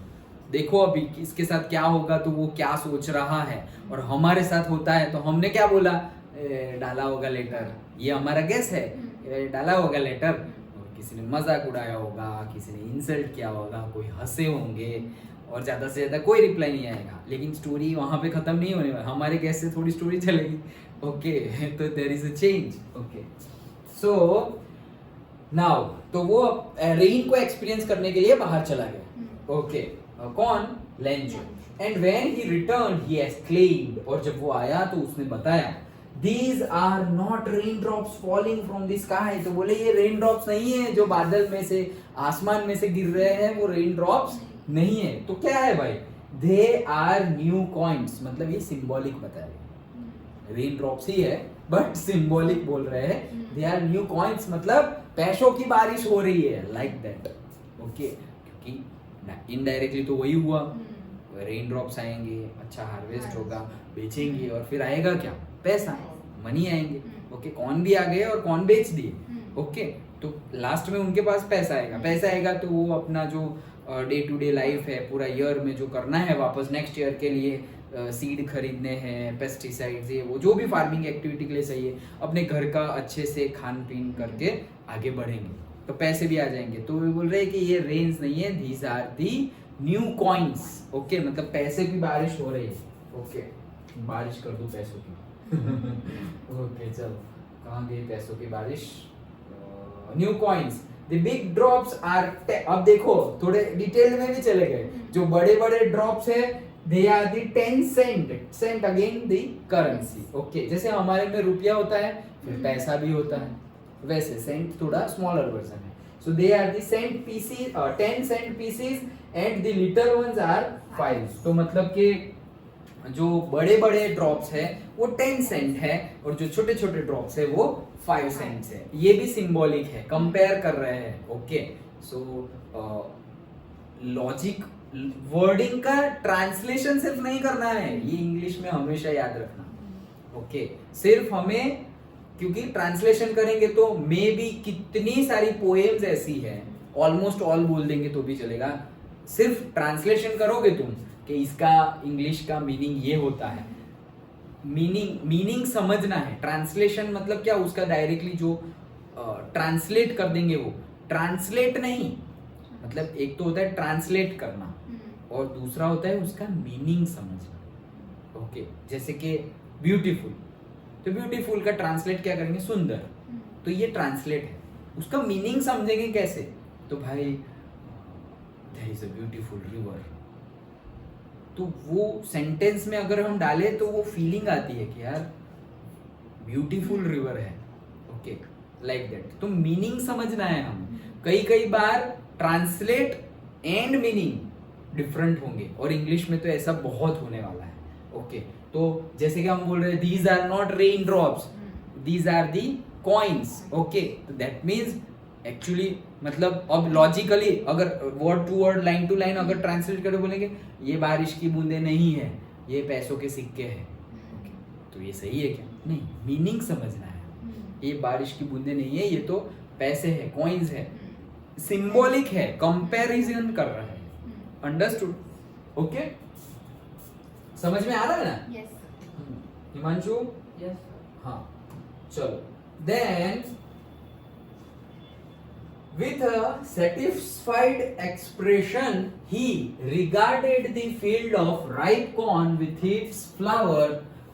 देखो अभी इसके साथ क्या होगा, तो वो क्या सोच रहा है, और हमारे साथ होता है तो हमने क्या बोला, डाला होगा लेटर, ये हमारा गेस है, डाला होगा लेटर, और किसी ने मजाक उड़ाया होगा, किसी ने इंसल्ट किया होगा, कोई हंसे होंगे, और ज्यादा से ज्यादा कोई रिप्लाई नहीं आएगा, लेकिन स्टोरी वहां पे खत्म नहीं होने वाली, हमारे गेस से थोड़ी स्टोरी चलेगी। ओके, तो there is a change. Okay, so now तो वो रेन को एक्सपीरियंस करने के लिए बाहर चला गया। ओके, कौन, Lencho, and when he returned he exclaimed, और जब वो आया तो उसने बताया, These are not raindrops falling from the sky, तो बोले ये रेन ड्रॉप्स नहीं है जो बादल में से, आसमान में से गिर रहे हैं, वो रेन ड्रॉप्स नहीं है, तो क्या है भाई, दे आर न्यू कॉइन्स, मतलब ये सिंबॉलिक बता रहे, रेन ड्रॉप्स ही है बट सिंबॉलिक बोल रहे हैं, दे आर न्यू कॉइन्स, मतलब पैसों की बारिश हो रही है, लाइक दैट। ओके, क्योंकि इनडायरेक्टली तो वही हुआ, रेन ड्रॉप्स आएंगे, अच्छा हार्वेस्ट होगा, बेचेंगे, और फिर आएगा क्या, पैसा, मनी आएंगे। ओके, कौन भी आ गए और कौन बेच दिए। ओके, तो लास्ट में उनके पास पैसा आएगा, पैसा आएगा तो वो अपना जो डे टू डे लाइफ है, पूरा ईयर में जो करना है, वापस नेक्स्ट ईयर के लिए सीड खरीदने हैं, पेस्टिसाइड्स, ये वो जो भी फार्मिंग एक्टिविटी के लिए सही है, अपने घर का अच्छे से खान पीन करके आगे बढ़ेंगे, तो पैसे भी आ जाएंगे। तो वो बोल रहे हैं कि ये रेंज नहीं है, these are the new coins. Okay, मतलब पैसे की बारिश हो रही है। ओके, बारिश कर दूं पैसों की। ओके, चलो कहाँ गई पैसों की बारिश, new coins, the big drops are, अब देखो थोड़े डिटेल में भी चले गए, जो बड़े बड़े ड्रॉप्स है they are the 10 cent again the currency. Okay, जैसे हमारे में रुपया होता है, फिर पैसा भी होता है, वैसे सेंट थोड़ा स्मॉलर वर्जन है। So they are the cent pieces, 10 cent pieces, and the little ones are 5। तो मतलब कि जो बड़े बड़े ड्रॉप्स है वो 10 सेंट है, और जो छोटे छोटे ड्रॉप्स है वो 5 सेंट है। ये भी सिंबॉलिक है, कंपेयर कर रहे हैं। ओके, सो लॉजिक, वर्डिंग का ट्रांसलेशन सिर्फ नहीं करना है, ये इंग्लिश में हमेशा याद रखना। ओके, सिर्फ हमें, क्योंकि ट्रांसलेशन करेंगे तो मे बी कितनी सारी पोएम्स ऐसी है, ऑलमोस्ट ऑल बोल देंगे तो भी चलेगा, सिर्फ ट्रांसलेशन करोगे तुम कि इसका इंग्लिश का मीनिंग ये होता है, मीनिंग समझना है। ट्रांसलेशन मतलब क्या, उसका डायरेक्टली जो ट्रांसलेट कर देंगे, वो ट्रांसलेट नहीं, मतलब एक तो होता है ट्रांसलेट करना और दूसरा होता है उसका मीनिंग समझना। ओके, जैसे कि ब्यूटीफुल, तो ब्यूटीफुल का ट्रांसलेट क्या करेंगे, सुंदर, तो ये ट्रांसलेट है। उसका मीनिंग समझेंगे कैसे, तो भाई there is a beautiful river, तो वो सेंटेंस में अगर हम डालें तो वो फीलिंग आती है कि यार ब्यूटीफुल रिवर है। Okay, like that. तो मीनिंग समझना है हमें। कई बार ट्रांसलेट एंड मीनिंग डिफरेंट होंगे, और इंग्लिश में तो ऐसा बहुत होने वाला है। ओके, तो जैसे कि हम बोल रहे हैं these are not rain drops, these are the coins. Okay, तो दैट मीन्स एक्चुअली, मतलब अब लॉजिकली अगर word to word, line to line अगर ट्रांसलेट करके बोलेंगे ये बारिश की बूंदे नहीं है, ये पैसों के सिक्के हैं। ओके, तो ये सही है क्या, नहीं, मीनिंग समझना है। ये बारिश की बूंदे नहीं है, ये तो पैसे है, कॉइन्स है, सिंबॉलिक है, कंपैरिजन कर रहा है। अंडरस्टूड? ओके, समझ में आ रहा है ना? यस। हिमांशु? यस। हाँ, चलो। Then with a satisfied expression he regarded the field of ripe corn with its flower.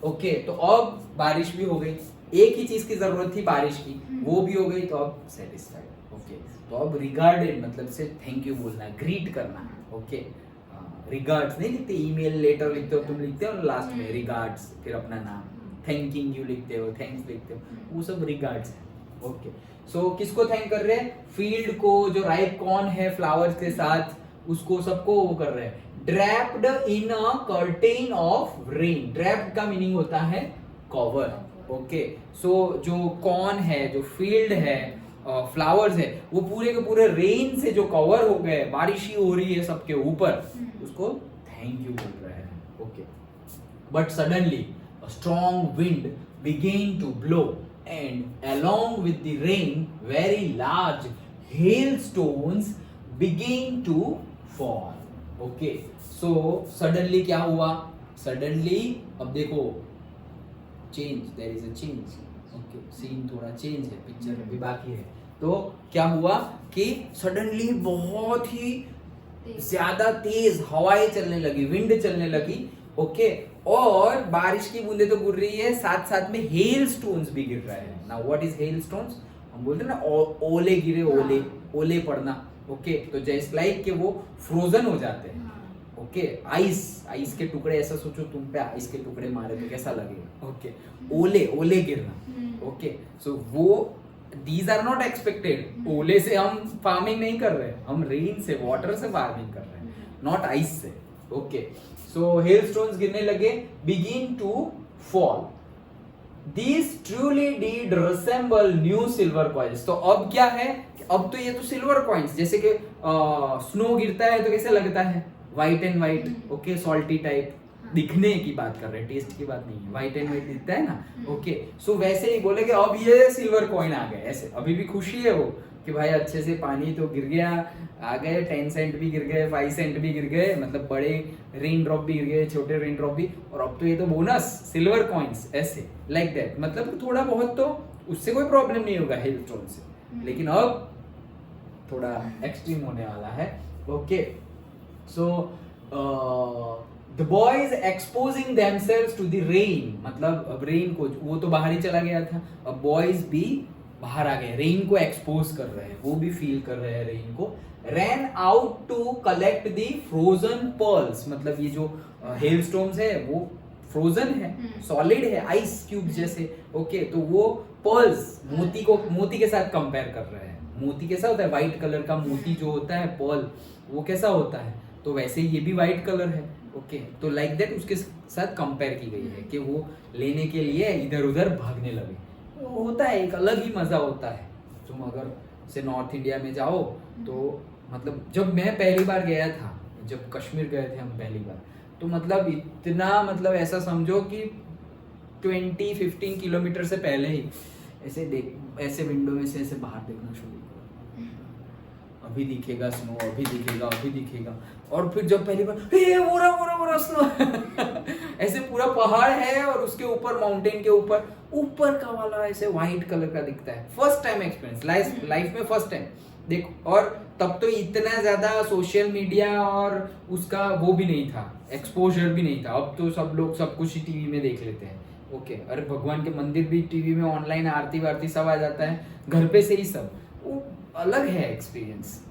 Okay, तो अब बारिश भी हो गई, एक ही चीज की जरूरत थी बारिश की, वो भी हो गई, तो अब सेटिस्फाइड। ओके, तो अब रिगार्डेड मतलब से थैंक यू बोलना है, ग्रीट करना है। ओके, रिगार्ड्स नहीं लिखते, ईमेल लेटर लिखते हो तुम, लिखते हो लास्ट में रिगार्ड्स, फिर अपना नाम, थैंकिंग यू लिखते हो, थैंक्स लिखते हो, वो सब रिगार्ड्स है। ओके, सो किसको थैंक कर रहे हैं? फील्ड को, जो राइप कॉर्न है फ्लावर्स के साथ, उसको सबको वो कर रहे हैं। Draped in a curtain of rain, draped का मीनिंग होता है कवर। ओके, सो जो कॉर्न है, जो फील्ड है, फ्लावर्स है, वो पूरे के पूरे रेन से जो कवर हो गए, बारिश ही हो रही है सबके ऊपर, उसको थैंक यू बोल रहे हैं। Okay, but suddenly a strong wind began to blow and along with the rain very large hailstones began to fall. Okay, so suddenly क्या हुआ? Suddenly अब देखो change, there is a change. Okay, scene थोड़ा change है, picture अभी बाकी है। तो क्या हुआ कि suddenly बहुत ही ज्यादा तेज हवाएं चलने लगी, विंड चलने लगी। ओके, और बारिश की बूंदे तो गिर रही है, साथ साथ में हेल स्टोन्स भी गिर रहे हैं। Now what is hail stones? हम बोलते हैं ना ओले गिरे, ओले, ओले पड़ना। ओके, तो जैसे लाइक के वो फ्रोजन हो जाते हैं। ओके, आइस के टुकड़े, ऐसा सोचो तुम पे आइस के टुकड़े मारे तो कैसा लगेगा। ओके, ओले गिरना। ओके, सो वो दीज आर नॉट एक्सपेक्टेड। ओले से हम फार्मिंग नहीं कर रहे, हम रेन से, वाटर से फार्मिंग कर रहे हैं, नॉट आइस से। ओके, सो हेलस्टोन्स गिरने लगे, begin to fall. These truly did resemble new silver coins. तो अब क्या है? अब तो ये तो सिल्वर कॉइन्स, जैसे कि स्नो गिरता है तो कैसे लगता है? White and white. Okay, salty type, दिखने की बात कर रहे हैं, टेस्ट की बात नहीं है। व्हाइट एंड व्हाइट दिखता है ना। ओके, सो वैसे ही बोले कि अब ये सिल्वर कॉइन आ गए। ऐसे अभी भी खुशी है वो कि भाई अच्छे से पानी तो गिर गया, आ गए, 10 सेंट भी गिर गए, 5 सेंट भी गिर गए, मतलब बड़े रेन ड्रॉप भी गिर गए, छोटे रेन ड्रॉप भी, और अब तो ये तो बोनस सिल्वर कॉइन्स, ऐसे लाइक दैट। मतलब थोड़ा बहुत तो उससे कोई प्रॉब्लम नहीं होगा हेलस्टोन से, लेकिन अब थोड़ा एक्सट्रीम होने वाला है। Okay, so the boys exposing themselves to the rain, मतलब अब रेन को, वो तो बाहर ही चला गया था, अब बॉयज भी बाहर आ गए, रेन को एक्सपोज कर रहे हैं, वो भी फील कर रहे हैं रेन को। Ran out to collect the frozen pearls, मतलब ये जो हेलस्टोन्स है वो फ्रोजन है, सॉलिड है, आइस क्यूब जैसे। ओके, तो वो पर्ल्स, मोती को मोती के साथ कंपेयर कर रहे हैं। मोती कैसा होता है? व्हाइट कलर का मोती जो होता है पर्ल, वो कैसा होता है? तो वैसे ये भी व्हाइट कलर है। ओके, तो लाइक दैट उसके साथ कंपेयर की गई है कि वो लेने के लिए इधर उधर भागने लगे। होता है, एक अलग ही मजा होता है। तुम अगर से नॉर्थ इंडिया में जाओ तो मतलब, जब मैं पहली बार गया था, जब कश्मीर गए थे हम पहली बार, तो मतलब इतना, मतलब ऐसा समझो कि 20-15 किलोमीटर से पहले ही ऐसे देख, ऐसे विंडो में से ऐसे बाहर देखना शुरू करो, अभी दिखेगा स्नो, अभी दिखेगा, अभी दिखेगा। और फिर जब पहली बार ये वो रहा स्नो ऐसे पूरा पहाड़ है और उसके ऊपर, माउंटेन के ऊपर का वाला ऐसे व्हाइट कलर का दिखता है। फर्स्ट टाइम एक्सपीरियंस, लाइफ में फर्स्ट टाइम देखो। और तब तो इतना ज्यादा सोशल मीडिया और उसका वो भी नहीं था, एक्सपोजर भी नहीं था। अब तो सब लोग सब कुछ ही टीवी में देख लेते हैं। ओके, अरे भगवान के मंदिर भी टीवी में, ऑनलाइन आरती वारती सब आ जाता है, घर पे से ही सब, वो अलग है एक्सपीरियंस।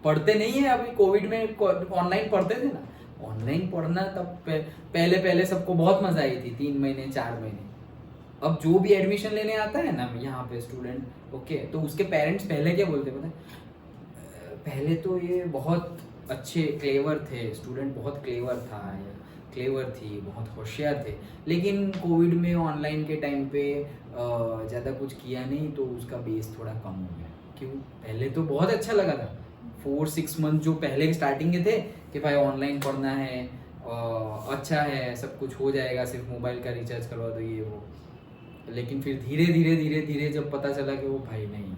पढ़ते नहीं है, अभी कोविड में ऑनलाइन पढ़ते थे ना, ऑनलाइन पढ़ना तब पहले सबको बहुत मजा आई थी, 3 महीने 4 महीने। अब जो भी एडमिशन लेने आता है ना यहाँ पे स्टूडेंट, ओके, तो उसके पेरेंट्स पहले क्या बोलते पता है? पहले तो ये बहुत अच्छे क्लेवर थे, स्टूडेंट बहुत क्लेवर था, क्लेवर थी, बहुत होशियार थे, लेकिन कोविड में ऑनलाइन के टाइम पे ज़्यादा कुछ किया नहीं, तो उसका बेस थोड़ा कम हो गया। क्यों? पहले तो बहुत अच्छा लगा था, 4-6 मंथ जो पहले स्टार्टिंग के थे कि भाई ऑनलाइन पढ़ना है, अच्छा है, सब कुछ हो जाएगा, सिर्फ मोबाइल का रिचार्ज करवा दो, ये वो। लेकिन फिर धीरे धीरे जब पता चला कि वो भाई नहीं,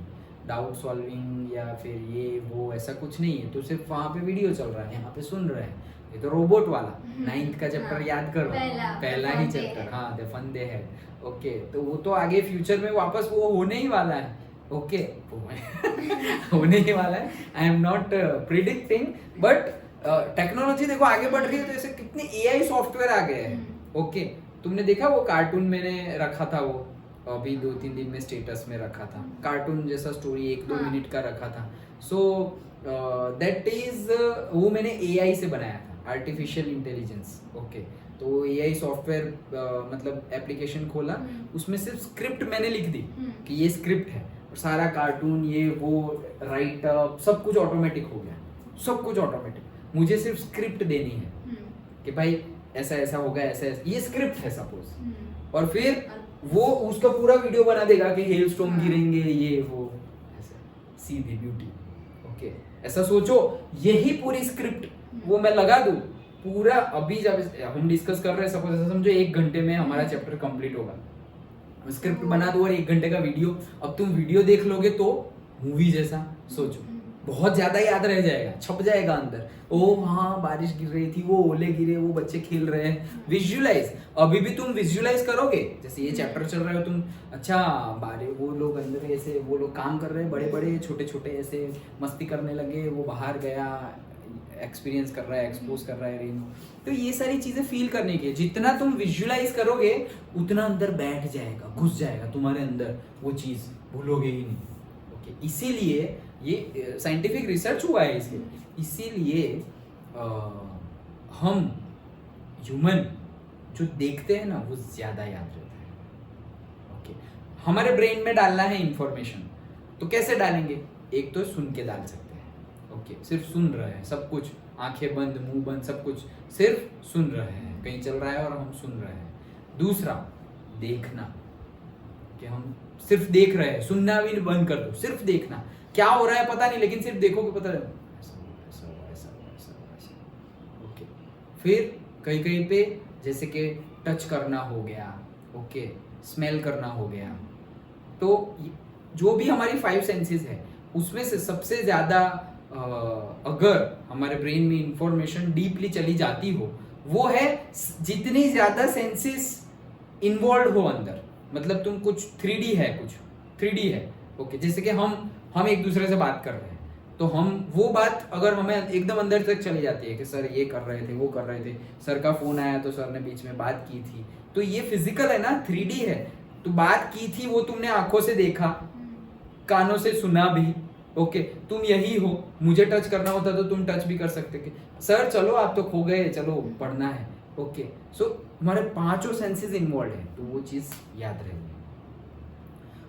डाउट सॉल्विंग या फिर ये वो ऐसा कुछ नहीं है, तो सिर्फ वहाँ पे वीडियो चल रहा है, यहाँ पे सुन रहे हैं। ये तो रोबोट वाला 9th का चैप्टर याद करो, पहला ही चैप्टर, हाँ the fun they had. Okay, तो वो तो आगे फ्यूचर में वापस वो होने ही वाला है। ओके होने ही वाला है। I am not predicting, but technology देखो आगे बढ़ रही है, तो ऐसे कितने एआई सॉफ्टवेयर आ गए हैं। ओके, तुमने देखा वो कार्टून मैंने रखा था, वो अभी 2-3 दिन में स्टेटस में रखा था, कार्टून जैसा स्टोरी 1-2 मिनट का रखा था। सो दैट इज वो मैंने एआई से बनाया था, आर्टिफिशियल इंटेलिजेंस। ओके, तो एआई सॉफ्टवेयर मतलब एप्लीकेशन खोला, उसमें सिर्फ स्क्रिप्ट मैंने लिख दी कि ये स्क्रिप्ट है, और सारा कार्टून ये वो राइट अप सब कुछ ऑटोमेटिक हो गया, सब कुछ ऑटोमेटिक। मुझे सिर्फ स्क्रिप्ट देनी है कि भाई ऐसा ऐसा होगा, ऐसा ऐसा, ये स्क्रिप्ट है सपोज, और फिर वो उसका पूरा वीडियो बना देगा कि हेल स्टोन गिरेंगे ये वो, ऐसे सीधी ब्यूटी। ओके, ऐसा सोचो, यही पूरी स्क्रिप्ट वो मैं लगा दूं पूरा। अभी जब हम डिस्कस कर रहे हैं, सपोज ऐसा समझो 1 घंटे में हमारा चैप्टर कंप्लीट होगा, स्क्रिप्ट बना दो और 1 घंटे का वीडियो। अब तुम वीडियो देख लोगे तो मूवी जैसा, सोचो बहुत ज्यादा याद रह जाएगा, छप जाएगा अंदर। ओ हाँ, बारिश गिर रही थी, वो ओले गिरे, वो बच्चे खेल रहे हैं, विजुअलाइज। अभी भी तुम विजुअलाइज करोगे, जैसे ये चैप्टर चल रहा है तुम, अच्छा बारिश, वो लोग अंदर ऐसे, वो लोग काम कर रहे हैं, बड़े बड़े छोटे छोटे ऐसे मस्ती करने लगे, वो बाहर गया, एक्सपीरियंस कर रहा है, एक्सपोज कर रहा है रेन। तो ये सारी चीजें फील करने की, जितना तुम विजुअलाइज करोगे उतना अंदर बैठ जाएगा, घुस जाएगा तुम्हारे अंदर, वो चीज भूलोगे ही नहीं। ओके, इसीलिए ये साइंटिफिक रिसर्च हुआ है इसके, इसीलिए हम ह्यूमन जो देखते हैं ना वो ज्यादा याद रहता है। ओके, हमारे ब्रेन में डालना है इंफॉर्मेशन, तो कैसे डालेंगे? एक तो सुन के डाल सकते हैं। ओके, सिर्फ सुन रहे हैं सब कुछ, आंखें बंद, मुंह बंद, सब कुछ सिर्फ सुन रहे हैं, कहीं चल रहा है और हम सुन रहे हैं। दूसरा, देखना, कि हम सिर्फ देख रहे हैं, सुनना भी बंद कर दो, सिर्फ देखना, क्या हो रहा है पता नहीं, लेकिन सिर्फ देखोगे पता है ऐसा। ओके, फिर कहीं कहीं पे जैसे कि टच करना हो गया, ओके, स्मेल करना हो गया, तो जो भी हमारी 5 सेंसेस है उसमें से सबसे ज्यादा अगर हमारे ब्रेन में इंफॉर्मेशन डीपली चली जाती हो, वो है जितनी ज्यादा सेंसेस इन्वॉल्व हो अंदर। मतलब तुम कुछ 3D है, कुछ 3D है। ओके, जैसे कि हम एक दूसरे से बात कर रहे हैं, तो हम वो बात अगर हमें एकदम अंदर तक चली जाती है कि सर ये कर रहे थे, वो कर रहे थे, सर का फोन आया तो सर ने बीच में बात की थी, तो ये फिजिकल है ना, 3D है। तो बात की थी वो तुमने आंखों से देखा, कानों से सुना भी। ओके, तुम यही हो, मुझे टच करना होता तो तुम टच भी कर सकते कि सर चलो आप तो खो गए, चलो पढ़ना है। ओके, सो हमारे 5 सेंसेस इन्वॉल्व है, तो वो चीज याद रहेगी।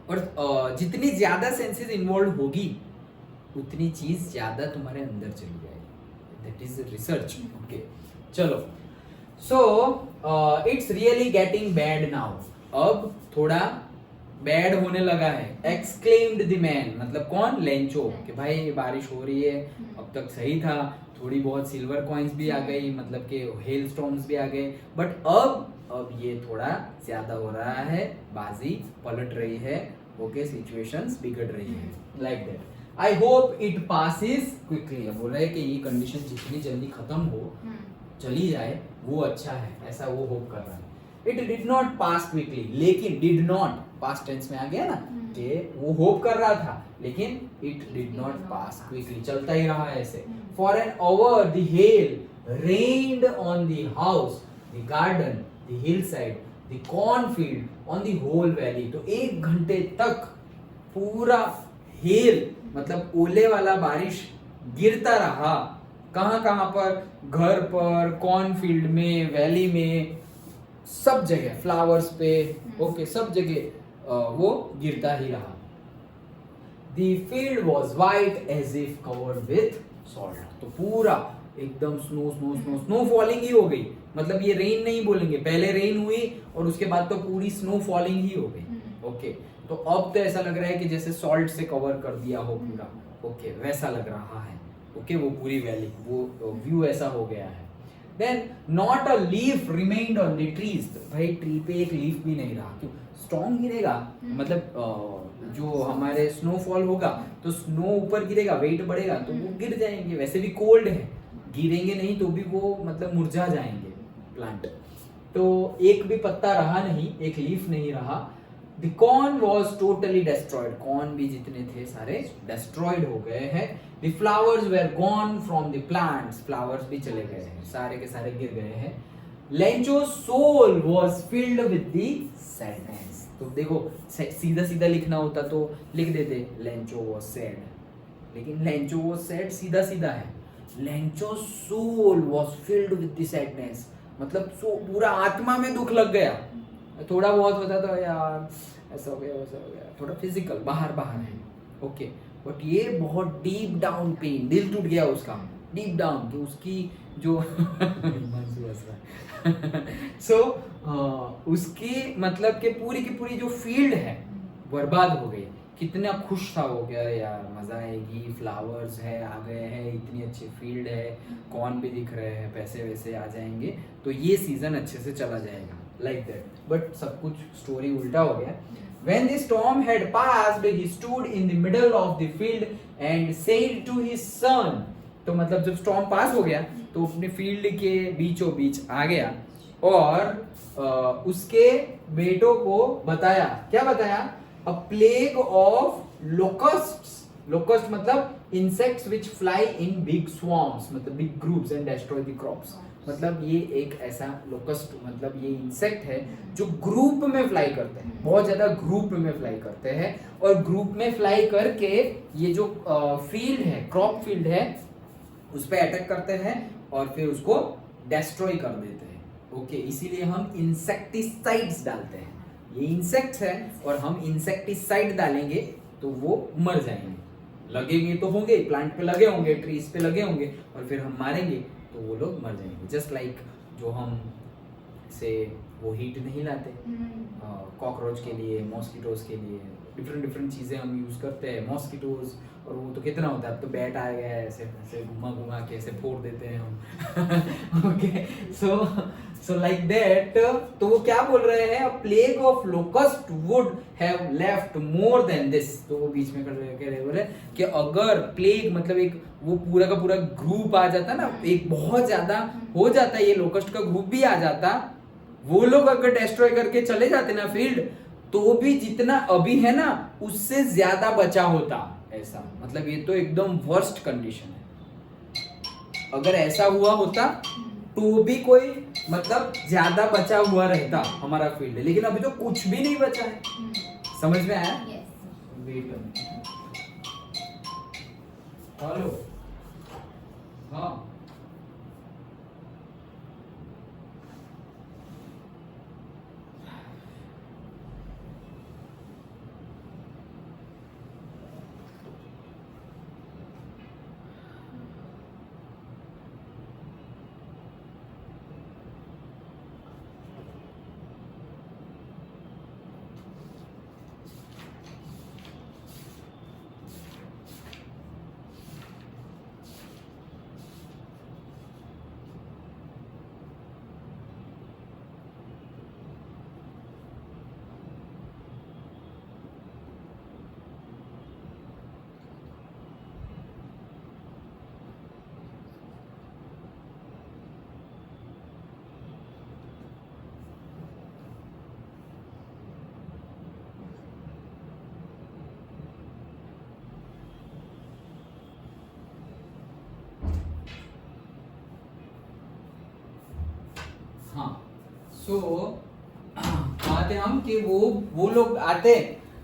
और जितनी ज्यादा सेंसेस इन्वॉल्व होगी उतनी चीज ज्यादा तुम्हारे अंदर चली जाएगी। That is research. ओके, चलो, so it's really getting bad now. अब थोड़ा बैड होने लगा है। एक्सक्लेम्ड द मैन, मतलब कौन? लेंचो, कि भाई बारिश हो रही है, अब तक सही था, थोड़ी बहुत सिल्वर कॉइन्स भी आ गई, मतलब कि हेल स्टॉर्म्स भी आ गए, बट अब ये थोड़ा ज्यादा हो रहा है, बाजी पलट रही है। ओके, सिचुएशंस बिगड़ रही है, like that. I hope it passes quickly. बोल रहे हैं कि ये कंडीशन जितनी जल्दी खत्म हो, चली जाए, वो अच्छा है, ऐसा वो होप कर रहा है। It did not pass quickly, लेकिन डिड नॉट पास्ट टेंस में आ गया ना, कि वो होप कर रहा था, लेकिन it did not pass quickly, चलता ही रहा ऐसे। For an hour the hail rained on the house, the garden, the hillside, the cornfield, on the whole valley. तो 1 घंटे तक पूरा हेल, मतलब ओले वाला बारिश गिरता रहा। कहां कहां पर? घर पर, कॉर्नफील्ड में, वैली में, सब जगह, फ्लावर्स पे, ओके, सब जगह वो गिरता ही रहा। The field was white as if covered with salt. तो पूरा एकदम स्नो फॉलिंग ही हो गई। मतलब ये रेन नहीं बोलेंगे, पहले रेन हुई और उसके बाद तो पूरी स्नो फॉलिंग ही हो गई। ओके, तो अब तो ऐसा लग रहा है कि जैसे सॉल्ट से कवर कर दिया हो पूरा। ओके, वैसा लग रहा है। ओके, वो पूरी वैली, वो व्यू ऐसा हो गया है। Then not a leaf remained on the trees, भाई ट्री पे एक लीफ भी नहीं रहा, क्यों? स्टॉर्म गिरेगा, मतलब जो हमारे स्नोफॉल होगा तो स्नो ऊपर गिरेगा, वेट बढ़ेगा तो वो गिर जाएंगे, वैसे भी कोल्ड है, गिरेंगे नहीं तो भी वो मतलब मुरझा जाएंगे प्लांट। तो एक भी पत्ता रहा नहीं, एक लीफ नहीं रहा। The corn was totally destroyed. Corn भी जितने थे सारे destroyed हो गए हैं। The flowers were gone from the plants. Flowers भी चले गए हैं, सारे के सारे गिर गए हैं। Lencho's soul was filled with the sadness. तो देखो सीधा सीधा लिखना होता तो लिख देते Lencho was sad, लेकिन Lencho was sad सीधा सीधा है। Lencho's soul was filled with the sadness, मतलब पूरा आत्मा में दुख लग गया। थोड़ा बहुत होता तो यार ऐसा हो गया वैसा हो गया, थोड़ा फिजिकल बाहर बाहर है, ओके, बट ये बहुत डीप डाउन पेन, दिल टूट गया उसका डीप डाउन, कि उसकी जो सो उसकी मतलब कि पूरी की पूरी जो फील्ड है बर्बाद हो गई। कितना खुश था वो, क्या यार मजा आएगी, फ्लावर्स है आ गए हैं, इतनी अच्छी फील्ड है, कॉर्न भी दिख रहे हैं, पैसे वैसे आ जाएंगे तो ये सीजन अच्छे से चला जाएगा, लाइक दैट। बट सब कुछ स्टोरी उल्टा हो गया। When the storm had passed, he stood in the middle of the field and said to his son. तो मतलब जब स्टॉर्म पास हो गया तो अपने फील्ड के बीचों बीच आ गया और उसके बेटों को बताया, क्या बताया? A plague of locusts. Locust मतलब insects which fly in big swarms, मतलब big groups and destroy the crops. मतलब ये एक ऐसा लोकस्ट मतलब ये इंसेक्ट है जो ग्रुप में फ्लाई करते हैं, बहुत ज्यादा ग्रुप में फ्लाई करते हैं, और ग्रुप में फ्लाई करके ये जो फील्ड है, क्रॉप फील्ड है, उस पे अटैक करते हैं और फिर उसको डिस्ट्रॉय कर देते हैं। ओके, इसीलिए हम इंसेक्टिसाइड्स डालते हैं। ये इंसेक्ट्स है और हम इंसेक्टिसाइड डालेंगे तो वो मर जाएंगे, लगेंगे तो होंगे, प्लांट पे लगे होंगे, ट्रीज पे लगे होंगे, और फिर हम मारेंगे तो वो लोग मर जाएंगे। जस्ट लाइक जो हम से वो हीट नहीं लाते कॉकरोच के लिए, मॉस्किटोज के लिए, डिफरेंट चीजें हम यूज करते हैं। मॉस्किटोज और वो तो कितना होता है, अब तो बैट आ गया है, ऐसे ऐसे घुमा के ऐसे फोड़ देते हैं हम। Okay, so like that. तो वो क्या बोल रहे हैं? अ plague of locust would have left more than this. तो वो बीच में कह रहे बोले कि अगर प्लेग मतलब एक वो पूरा का पूरा ग्रुप आ जाता ना, एक बहुत ज्यादा हो जाता, ये लोकस्ट का ग्रुप भी आ जाता, वो लोग अगर डिस्ट्रॉय करके चले जाते ना फील्ड, तो भी जितना अभी है ना उससे ज्यादा बचा होता। ऐसा मतलब ये तो एकदम वर्स्ट कंडीशन है। अगर ऐसा हुआ होता तो भी कोई मतलब ज्यादा बचा हुआ रहता हमारा फील्ड, लेकिन अभी तो कुछ भी नहीं बचा है। समझ में आया? वेट, हेलो, हाँ, हाँ। सो कहा थे हम कि वो लोग आते,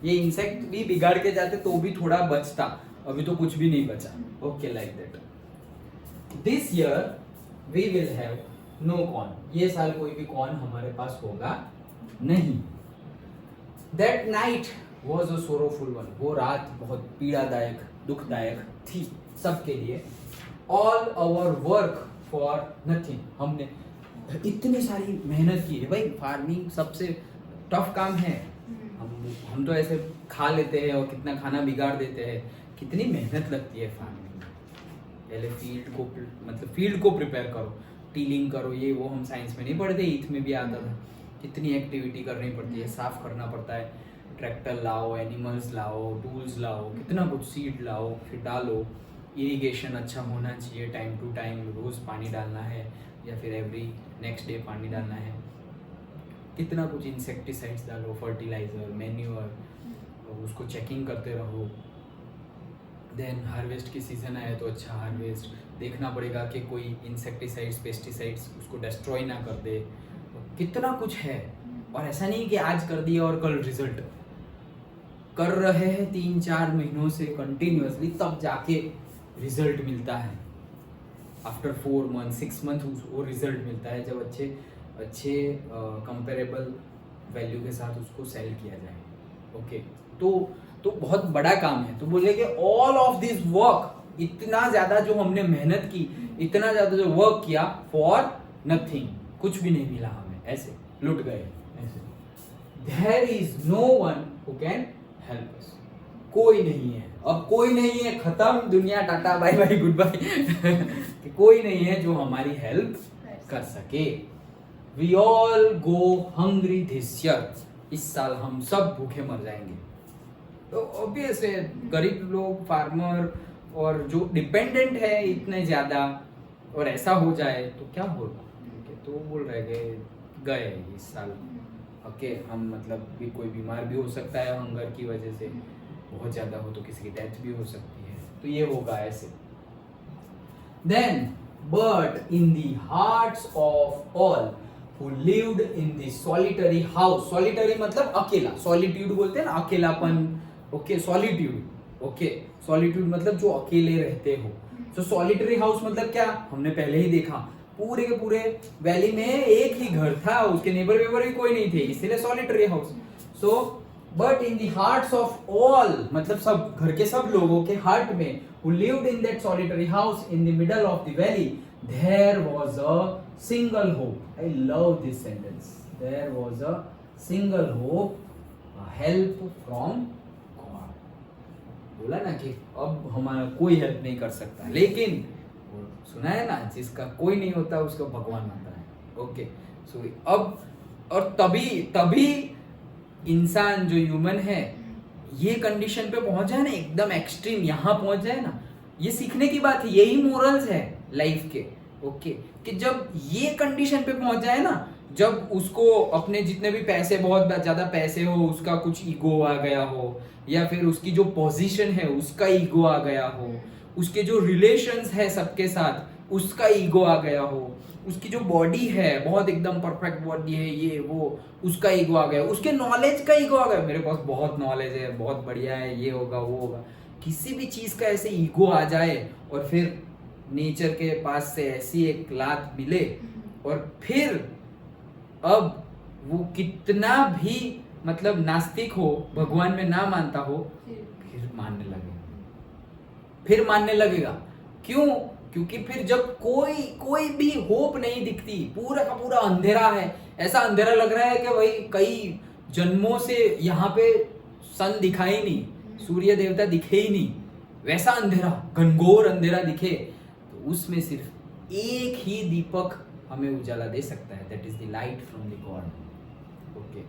ये इंसेक्ट भी बिगाड़ के जाते तो भी थोड़ा बचता, अभी तो कुछ भी नहीं बचा। Okay, like that. This year we will have no corn. ये साल कोई भी कॉर्न हमारे पास होगा नहीं। That night was a sorrowful one. वो रात बहुत पीड़ादायक, दुखदायक थी सबके लिए। All our work for nothing. हमने इतनी सारी मेहनत की है भाई, फार्मिंग सबसे टफ काम है। हम तो ऐसे खा लेते हैं और कितना खाना बिगाड़ देते हैं, कितनी मेहनत लगती है फार्मिंग में। पहले फील्ड को मतलब फील्ड को प्रिपेयर करो, टीलिंग करो, ये वो हम साइंस में नहीं पढ़ते, ईथ में भी आता था। कितनी एक्टिविटी करनी पड़ती है, साफ करना पड़ता है, ट्रैक्टर लाओ, एनिमल्स लाओ, टूल्स लाओ, कितना कुछ, सीड लाओ, फिर डालो, इरिगेशन अच्छा होना चाहिए, टाइम टू टाइम रोज़ पानी डालना है या फिर एवरी नेक्स्ट डे पानी डालना है, कितना कुछ, इंसेक्टिसाइड्स डालो, फर्टिलाइजर, मैन्यूअर, उसको चेकिंग करते रहो। देन हार्वेस्ट की सीज़न आए तो अच्छा हार्वेस्ट देखना पड़ेगा कि कोई इंसेक्टिसाइड्स, पेस्टिसाइड्स उसको डिस्ट्रॉय ना कर दे, कितना कुछ है। और ऐसा नहीं कि आज कर दिया और कल रिजल्ट, कर रहे हैं 3-4 महीनों से कंटिन्यूअसली, तब जाके रिजल्ट मिलता है। आफ्टर 4 मंथ 6 मंथ वो रिजल्ट मिलता है, जब अच्छे कंपेरेबल वैल्यू के साथ उसको सेल किया जाए। ओके, तो बहुत बड़ा काम है। तो बोले कि ऑल ऑफ दिस वर्क, इतना ज्यादा जो हमने मेहनत की, इतना ज्यादा जो वर्क किया, फॉर नथिंग, कुछ भी नहीं मिला हमें, ऐसे लुट गए ऐसे। There is no one who can help us, कोई नहीं है, अब कोई नहीं है, खत्म दुनिया, tata bye bye good bye कोई नहीं है जो हमारी हेल्प कर सके। We all go hungry this year, इस साल हम सब भूखे मर जाएंगे। तो ऑब्वियस है, गरीब लोग, फार्मर और जो डिपेंडेंट है इतने ज्यादा, और ऐसा हो जाए तो क्या होगा। तो बोल रहे गए इस साल। ओके, हम मतलब भी कोई बीमार भी हो सकता है हंगर की वजह से, बहुत ज्यादा हो तो किसी की डेथ भी हो सकती है, तो ये होगा ऐसे। Then but in the hearts of all who lived in the solitary house, solitary मतलब अकेला, solitude बोलते हैं ना, अकेलापन। ओके, solitude, ओके, solitude मतलब जो अकेले रहते हो। so solitary house मतलब क्या, हमने पहले ही देखा, पूरे के पूरे वैली में एक ही घर था, उसके नेबर वेबर भी कोई नहीं थे, इसलिए solitary house। so but in the hearts of all मतलब सब, घर के सब लोगों के हार्ट में, who lived in that solitary house in the middle of the valley, there was a single hope. I love this sentence. There was a single hope, a help from God. बोला ना कि अब हमारा कोई help नहीं कर सकता, लेकिन सुना है ना, जिसका कोई नहीं होता उसका भगवान होता है। ओके, सो अब और तभी इंसान जो ह्यूमन है ये कंडीशन पे पहुंच जाए ना, एकदम एक्सट्रीम यहाँ पहुंच जाए ना, ये सीखने की बात है, यही मोरल्स है लाइफ के। ओके, कि जब ये कंडीशन पे पहुंच जाए ना, जब उसको अपने जितने भी पैसे, बहुत ज्यादा पैसे हो, उसका कुछ ईगो आ गया हो, या फिर उसकी जो पोजीशन है उसका ईगो आ गया हो, उसके जो रिलेशंस है सबके साथ उसका ईगो आ गया हो, उसकी जो बॉडी है बहुत एकदम परफेक्ट बॉडी है, ये वो, उसका ईगो आ गया, उसके नॉलेज का ईगो आ गया, मेरे पास बहुत नॉलेज है, बहुत बढ़िया है, ये होगा वो होगा, किसी भी चीज का ऐसे ईगो आ जाए, और फिर नेचर के पास से ऐसी एक लात मिले, और फिर अब वो कितना भी मतलब नास्तिक हो, भगवान में ना मानता हो, फिर मानने लगेगा। क्यों? क्योंकि फिर जब कोई भी होप नहीं दिखती, पूरा का पूरा अंधेरा है, ऐसा अंधेरा लग रहा है कि भाई कई जन्मों से यहाँ पे सन दिखाई नहीं, सूर्य देवता दिखे ही नहीं, वैसा अंधेरा, घनघोर अंधेरा दिखे, तो उसमें सिर्फ एक ही दीपक हमें उजाला दे सकता है, that is the light from the God. Okay,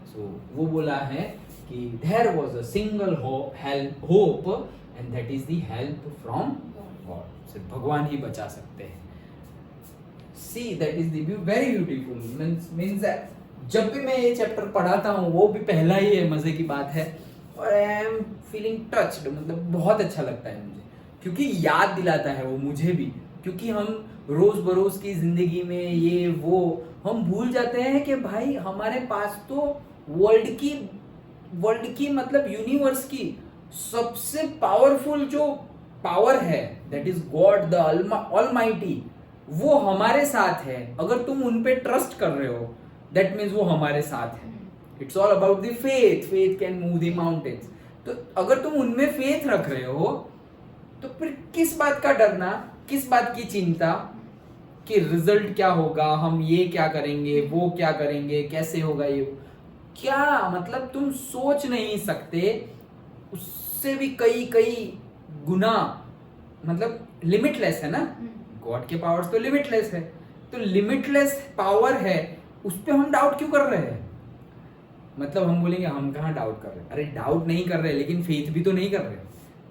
so वो बोला है कि there was a single hope and that is the help from God, सिर्फ भगवान ही बचा सकते हैं। See that is the very beautiful means जब भी मैं ये चैप्टर पढ़ाता हूँ, वो भी पहला ही है, मजे की बात है, और आई एम फीलिंग टच्ड, मतलब बहुत अच्छा लगता है मुझे, क्योंकि याद दिलाता है वो मुझे भी, क्योंकि हम रोज बरोज की जिंदगी में ये वो हम भूल जाते हैं कि भाई हमारे पास तो वर्ल्ड की मतलब यूनिवर्स की सबसे पावरफुल जो पावर है, that is God the almighty, वो हमारे साथ है। अगर तुम उन पे ट्रस्ट कर रहे हो, दैट मीन्स वो हमारे साथ है। It's all about the faith can move the mountains. तो अगर तुम उनमें फेथ रख रहे हो, तो फिर किस बात का डरना, किस बात की चिंता कि रिजल्ट क्या होगा, हम ये क्या करेंगे, वो क्या करेंगे, कैसे होगा, ये क्या मतलब तुम सोच नहीं सकते, उससे भी कई गुना मतलब लिमिटलेस है ना, गॉड के पावर्स तो लिमिटलेस है, तो लिमिटलेस पावर है, उस पर हम डाउट क्यों कर रहे हैं? मतलब हम बोलेंगे हम कहाँ डाउट कर रहे हैं, अरे डाउट नहीं कर रहे लेकिन फेथ भी तो नहीं कर रहे।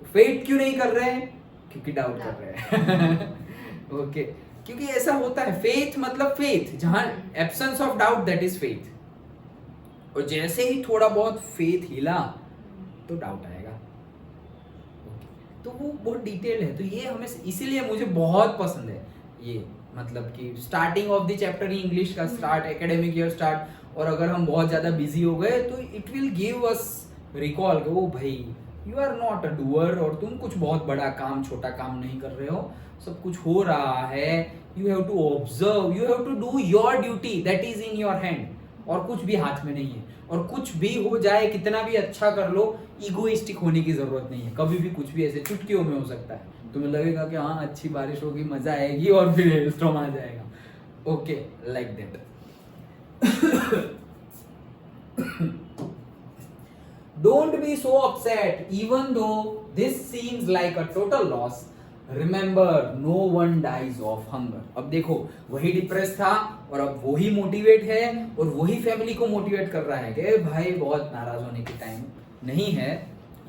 फेथ क्यों नहीं कर रहे हैं? क्योंकि डाउट कर रहे हैं। ओके, क्योंकि ऐसा होता है, फेथ मतलब फेथ, जहां absence of doubt that is faith, और जैसे ही थोड़ा बहुत फेथ हिला तो डाउट आएगा। ओके, तो वो बहुत डिटेल है, तो ये हमें इसीलिए मुझे बहुत पसंद है ये, मतलब कि स्टार्टिंग ऑफ द चैप्टर ही इंग्लिश का स्टार्ट, एकेडमिक ईयर स्टार्ट, और अगर हम बहुत ज्यादा बिजी हो गए तो it will give us recall कि ओ भाई you are not a doer, और तुम कुछ बहुत बड़ा काम छोटा काम नहीं कर रहे हो, सब कुछ हो रहा है, you have to observe, you have to do your duty that is in your hand, और कुछ भी हाथ में नहीं है, और कुछ भी हो जाए, कितना भी अच्छा कर लो, ईगोइस्टिक होने की जरूरत नहीं है, कभी भी कुछ भी ऐसे चुटकियों में हो सकता है, तुम्हें लगेगा कि हाँ अच्छी बारिश होगी, मजा आएगी, और फिर हेलस्टॉर्म आ जाएगा। Okay, like that. Don't be so upset even though this seems like a total loss. Remember, no one dies of hunger. अब देखो, वही डिप्रेस था और अब वही मोटिवेट है, और वही फैमिली को मोटिवेट कर रहा है कि भाई बहुत नाराज होने की टाइम नहीं है।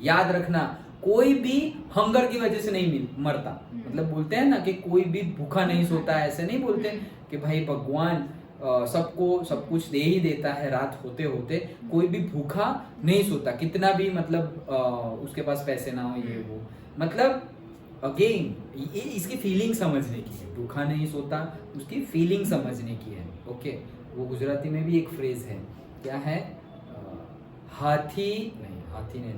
याद रखना, कोई भी हंगर की वजह से नहीं मरता। मतलब बोलते हैं ना कि कोई भी भूखा नहीं सोता, ऐसे नहीं बोलते कि भाई भगवान सबको सब कुछ दे ही देता है, रात होते होते कोई भी भूखा नहीं सोता, कितना भी मतलब उसके पास पैसे ना हो, ये वो, मतलब अगेन ये इसकी फीलिंग समझने की है, भूखा नहीं सोता, उसकी फीलिंग समझने की है। ओके, वो गुजराती में भी एक फ्रेज है, क्या है, हाथी ने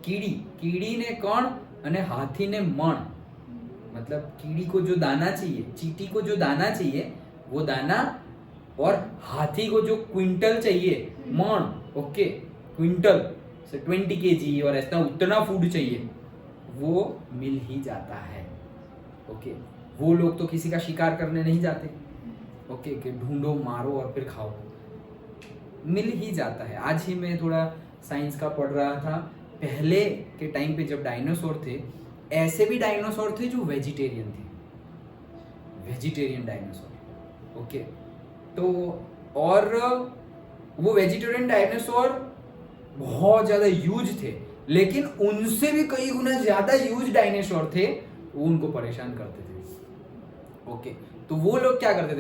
नहीं, कीड़ी ने कण અને हाथी ने मण, मतलब कीड़ी को जो दाना चाहिए, चींटी को जो दाना चाहिए वो दाना, और हाथी को जो क्विंटल चाहिए, मण, ओके, क्विंटल से 20 kg और ऐसा उतना फूड चाहिए, वो मिल ही जाता है। ओके, वो लोग तो किसी का शिकार करने नहीं जाते, ओके, कि ढूंढो मारो और फिर खाओ, मिल ही जाता है। आज ही मैं थोड़ा साइंस का पढ़ रहा था, पहले के टाइम पे जब डायनासोर थे, ऐसे भी डायनासोर थे जो वेजिटेरियन थे, वेजिटेरियन डायनासोर। ओके, तो और वो वेजिटेरियन डायनासोर बहुत ज्यादा ह्यूज थे, लेकिन उनसे भी कई गुना ज्यादा ह्यूज डायनासोर थे, वो उनको परेशान करते थे। ओके, तो वो लोग क्या करते थे,